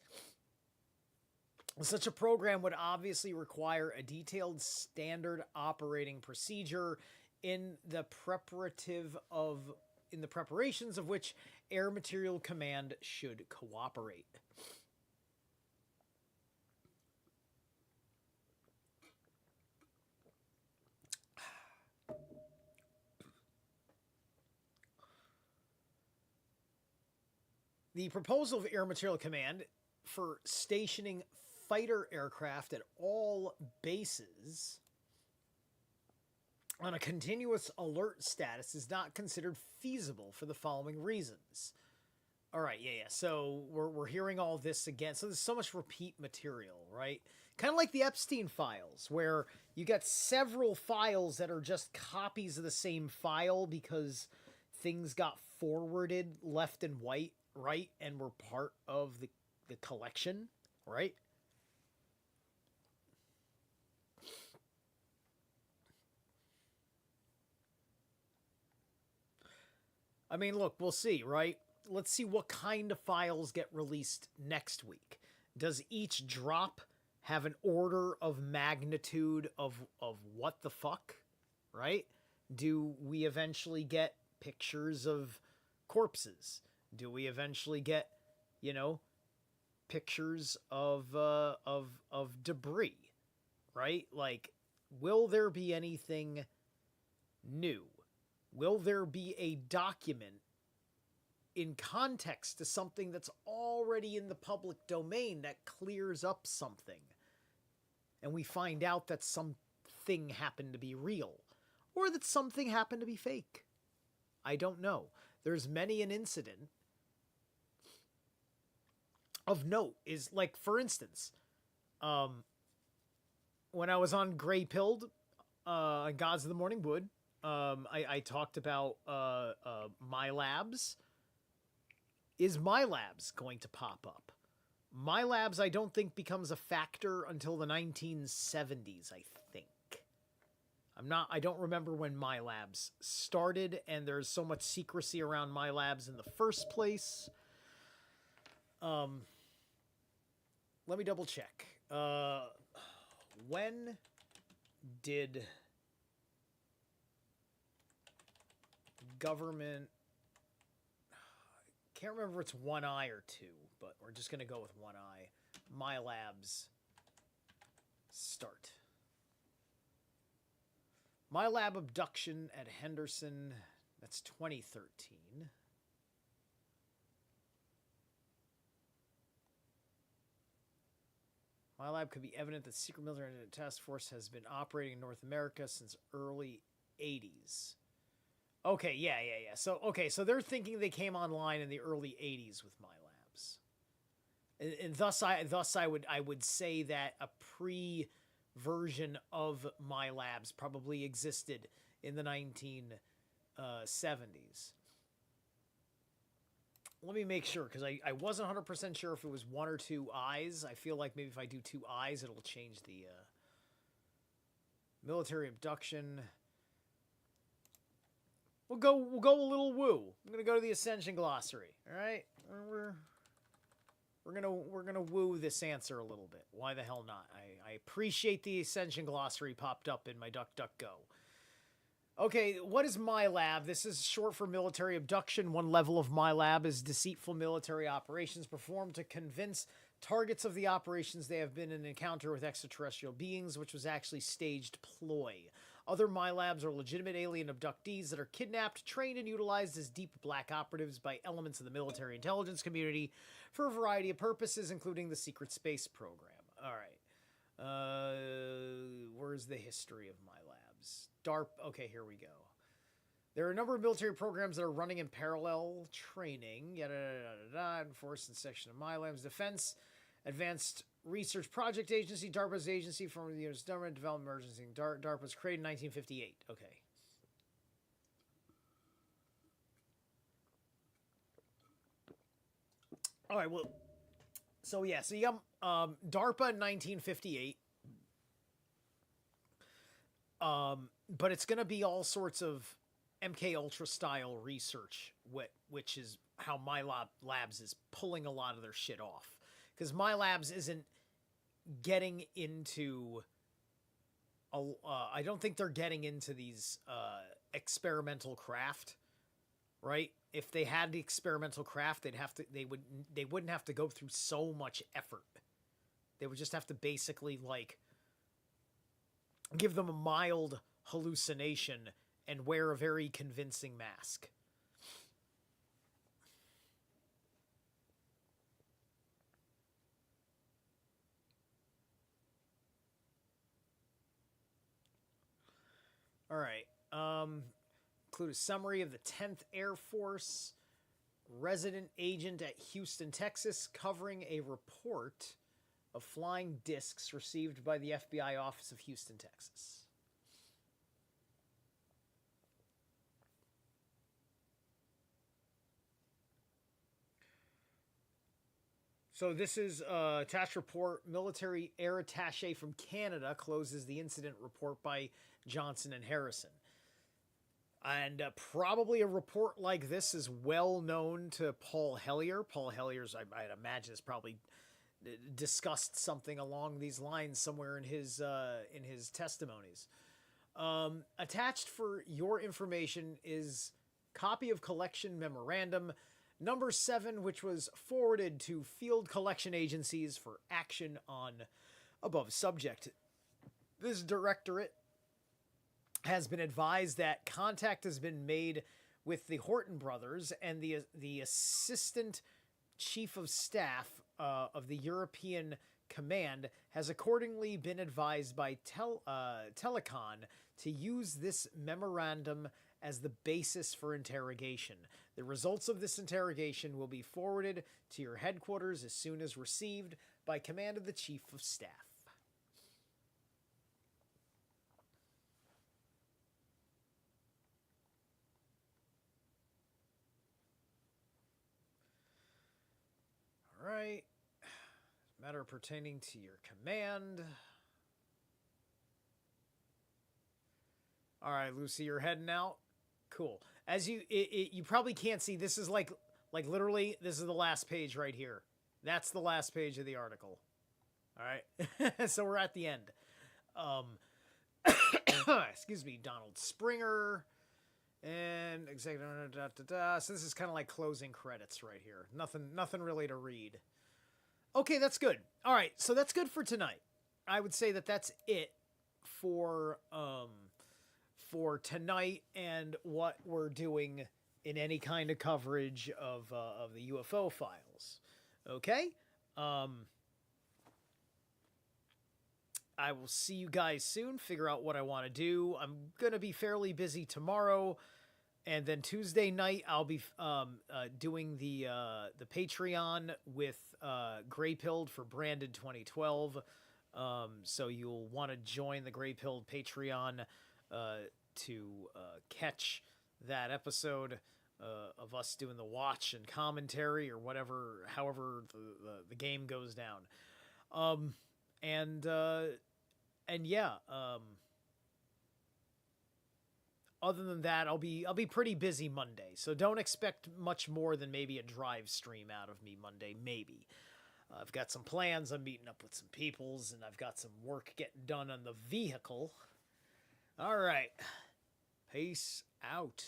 Speaker 2: Such a program would obviously require a detailed standard operating procedure in the preparations of which Air Material Command should cooperate. The proposal of Air Material Command for stationing fighter aircraft at all bases on a continuous alert status is not considered feasible for the following reasons. All right, yeah. So we're hearing all this again. So there's so much repeat material, right? Kind of like the Epstein files, where you got several files that are just copies of the same file because things got forwarded left and right, and were part of the collection, right? I mean, look, we'll see, right? Let's see what kind of files get released next week. Does each drop have an order of magnitude of what the fuck, right? Do we eventually get pictures of corpses? Do we eventually get, pictures of debris, right? Like, will there be anything new? Will there be a document in context to something that's already in the public domain that clears up something? And we find out that something happened to be real, or that something happened to be fake. I don't know. There's many an incident of note is, like, for instance, when I was on Grey Pilled on Gods of the Morning Wood, I talked about My Labs. Is My Labs going to pop up? My Labs, I don't think, becomes a factor until the 1970s, I think. I don't remember when My Labs started, and there's so much secrecy around My Labs in the first place. Let me double check. When did government... Can't remember if it's one eye or two, but we're just going to go with one eye. My Labs start. My lab abduction at Henderson. That's 2013. My lab could be evident that secret military task force has been operating in North America since early 80s. Okay, yeah. So they're thinking they came online in the early 80s with my labs. And thus I would say that a pre-version of my labs probably existed in the 1970s. Let me make sure, because I wasn't 100% sure if it was 1 or 2 eyes. I feel like maybe if I do 2 eyes, it'll change the military abduction. We'll go a little woo. I'm gonna go to the Ascension glossary. All right, we're gonna woo this answer a little bit. Why the hell not? I appreciate the Ascension glossary popped up in my DuckDuckGo. Okay, what is MILAB? This is short for military abduction. One level of MILAB is deceitful military operations performed to convince targets of the operations they have been in an encounter with extraterrestrial beings, which was actually staged ploy. Other MILABs are legitimate alien abductees that are kidnapped, trained, and utilized as deep black operatives by elements of the military intelligence community for a variety of purposes, including the secret space program. All right. Where's the history of MILABs? DARP. Okay, here we go. There are a number of military programs that are running in parallel training. Enforced in section of MILABs. Defense Advanced Research Project Agency, DARPA's agency from the U.S. Government Development Emergency. DARPA was created in 1958. Okay. All right, well, so yeah, so you got DARPA in 1958. But it's going to be all sorts of MK Ultra style research, which is how my labs is pulling a lot of their shit off. Because my labs isn't getting into I don't think they're getting into these experimental craft, right? If they had the experimental craft, they wouldn't have to go through so much effort. They would just have to basically like give them a mild hallucination and wear a very convincing mask. All right. Include a summary of the 10th Air Force resident agent at Houston, Texas, covering a report of flying discs received by the FBI office of Houston, Texas. So this is attached report. Military air attaché from Canada closes the incident report by Johnson and Harrison. And probably a report like this is well known to Paul Hellyer. Paul Hellyer's, I'd imagine, has probably discussed something along these lines somewhere in his testimonies. Attached for your information is copy of collection memorandum number 7, which was forwarded to field collection agencies for action on above subject. This directorate has been advised that contact has been made with the Horton brothers, and the assistant chief of staff of the European Command has accordingly been advised by Telecon to use this memorandum as the basis for interrogation. The results of this interrogation will be forwarded to your headquarters as soon as received by command of the Chief of Staff. All right. Matter pertaining to your command. All right, Lucy, you're heading out. Cool. As you probably can't see, this is like literally, this is the last page right here. That's the last page of the article. All right. So we're at the end. Excuse me, Donald Springer and executive. So this is kind of like closing credits right here. Nothing really to read. Okay, that's good. All right, so that's good for tonight. I would say that that's it for for tonight and what we're doing in any kind of coverage of the UFO files. Okay? I will see you guys soon, figure out what I want to do. I'm going to be fairly busy tomorrow, and then Tuesday night I'll be doing the Patreon with Gray Pilled for Branded 2012. So you'll want to join the Gray Pilled Patreon to catch that episode of us doing the watch and commentary or whatever, however the game goes down. And yeah, other than that, I'll be pretty busy Monday. So don't expect much more than maybe a drive stream out of me Monday, maybe. I've got some plans. I'm meeting up with some peoples, and I've got some work getting done on the vehicle. All right. Peace out.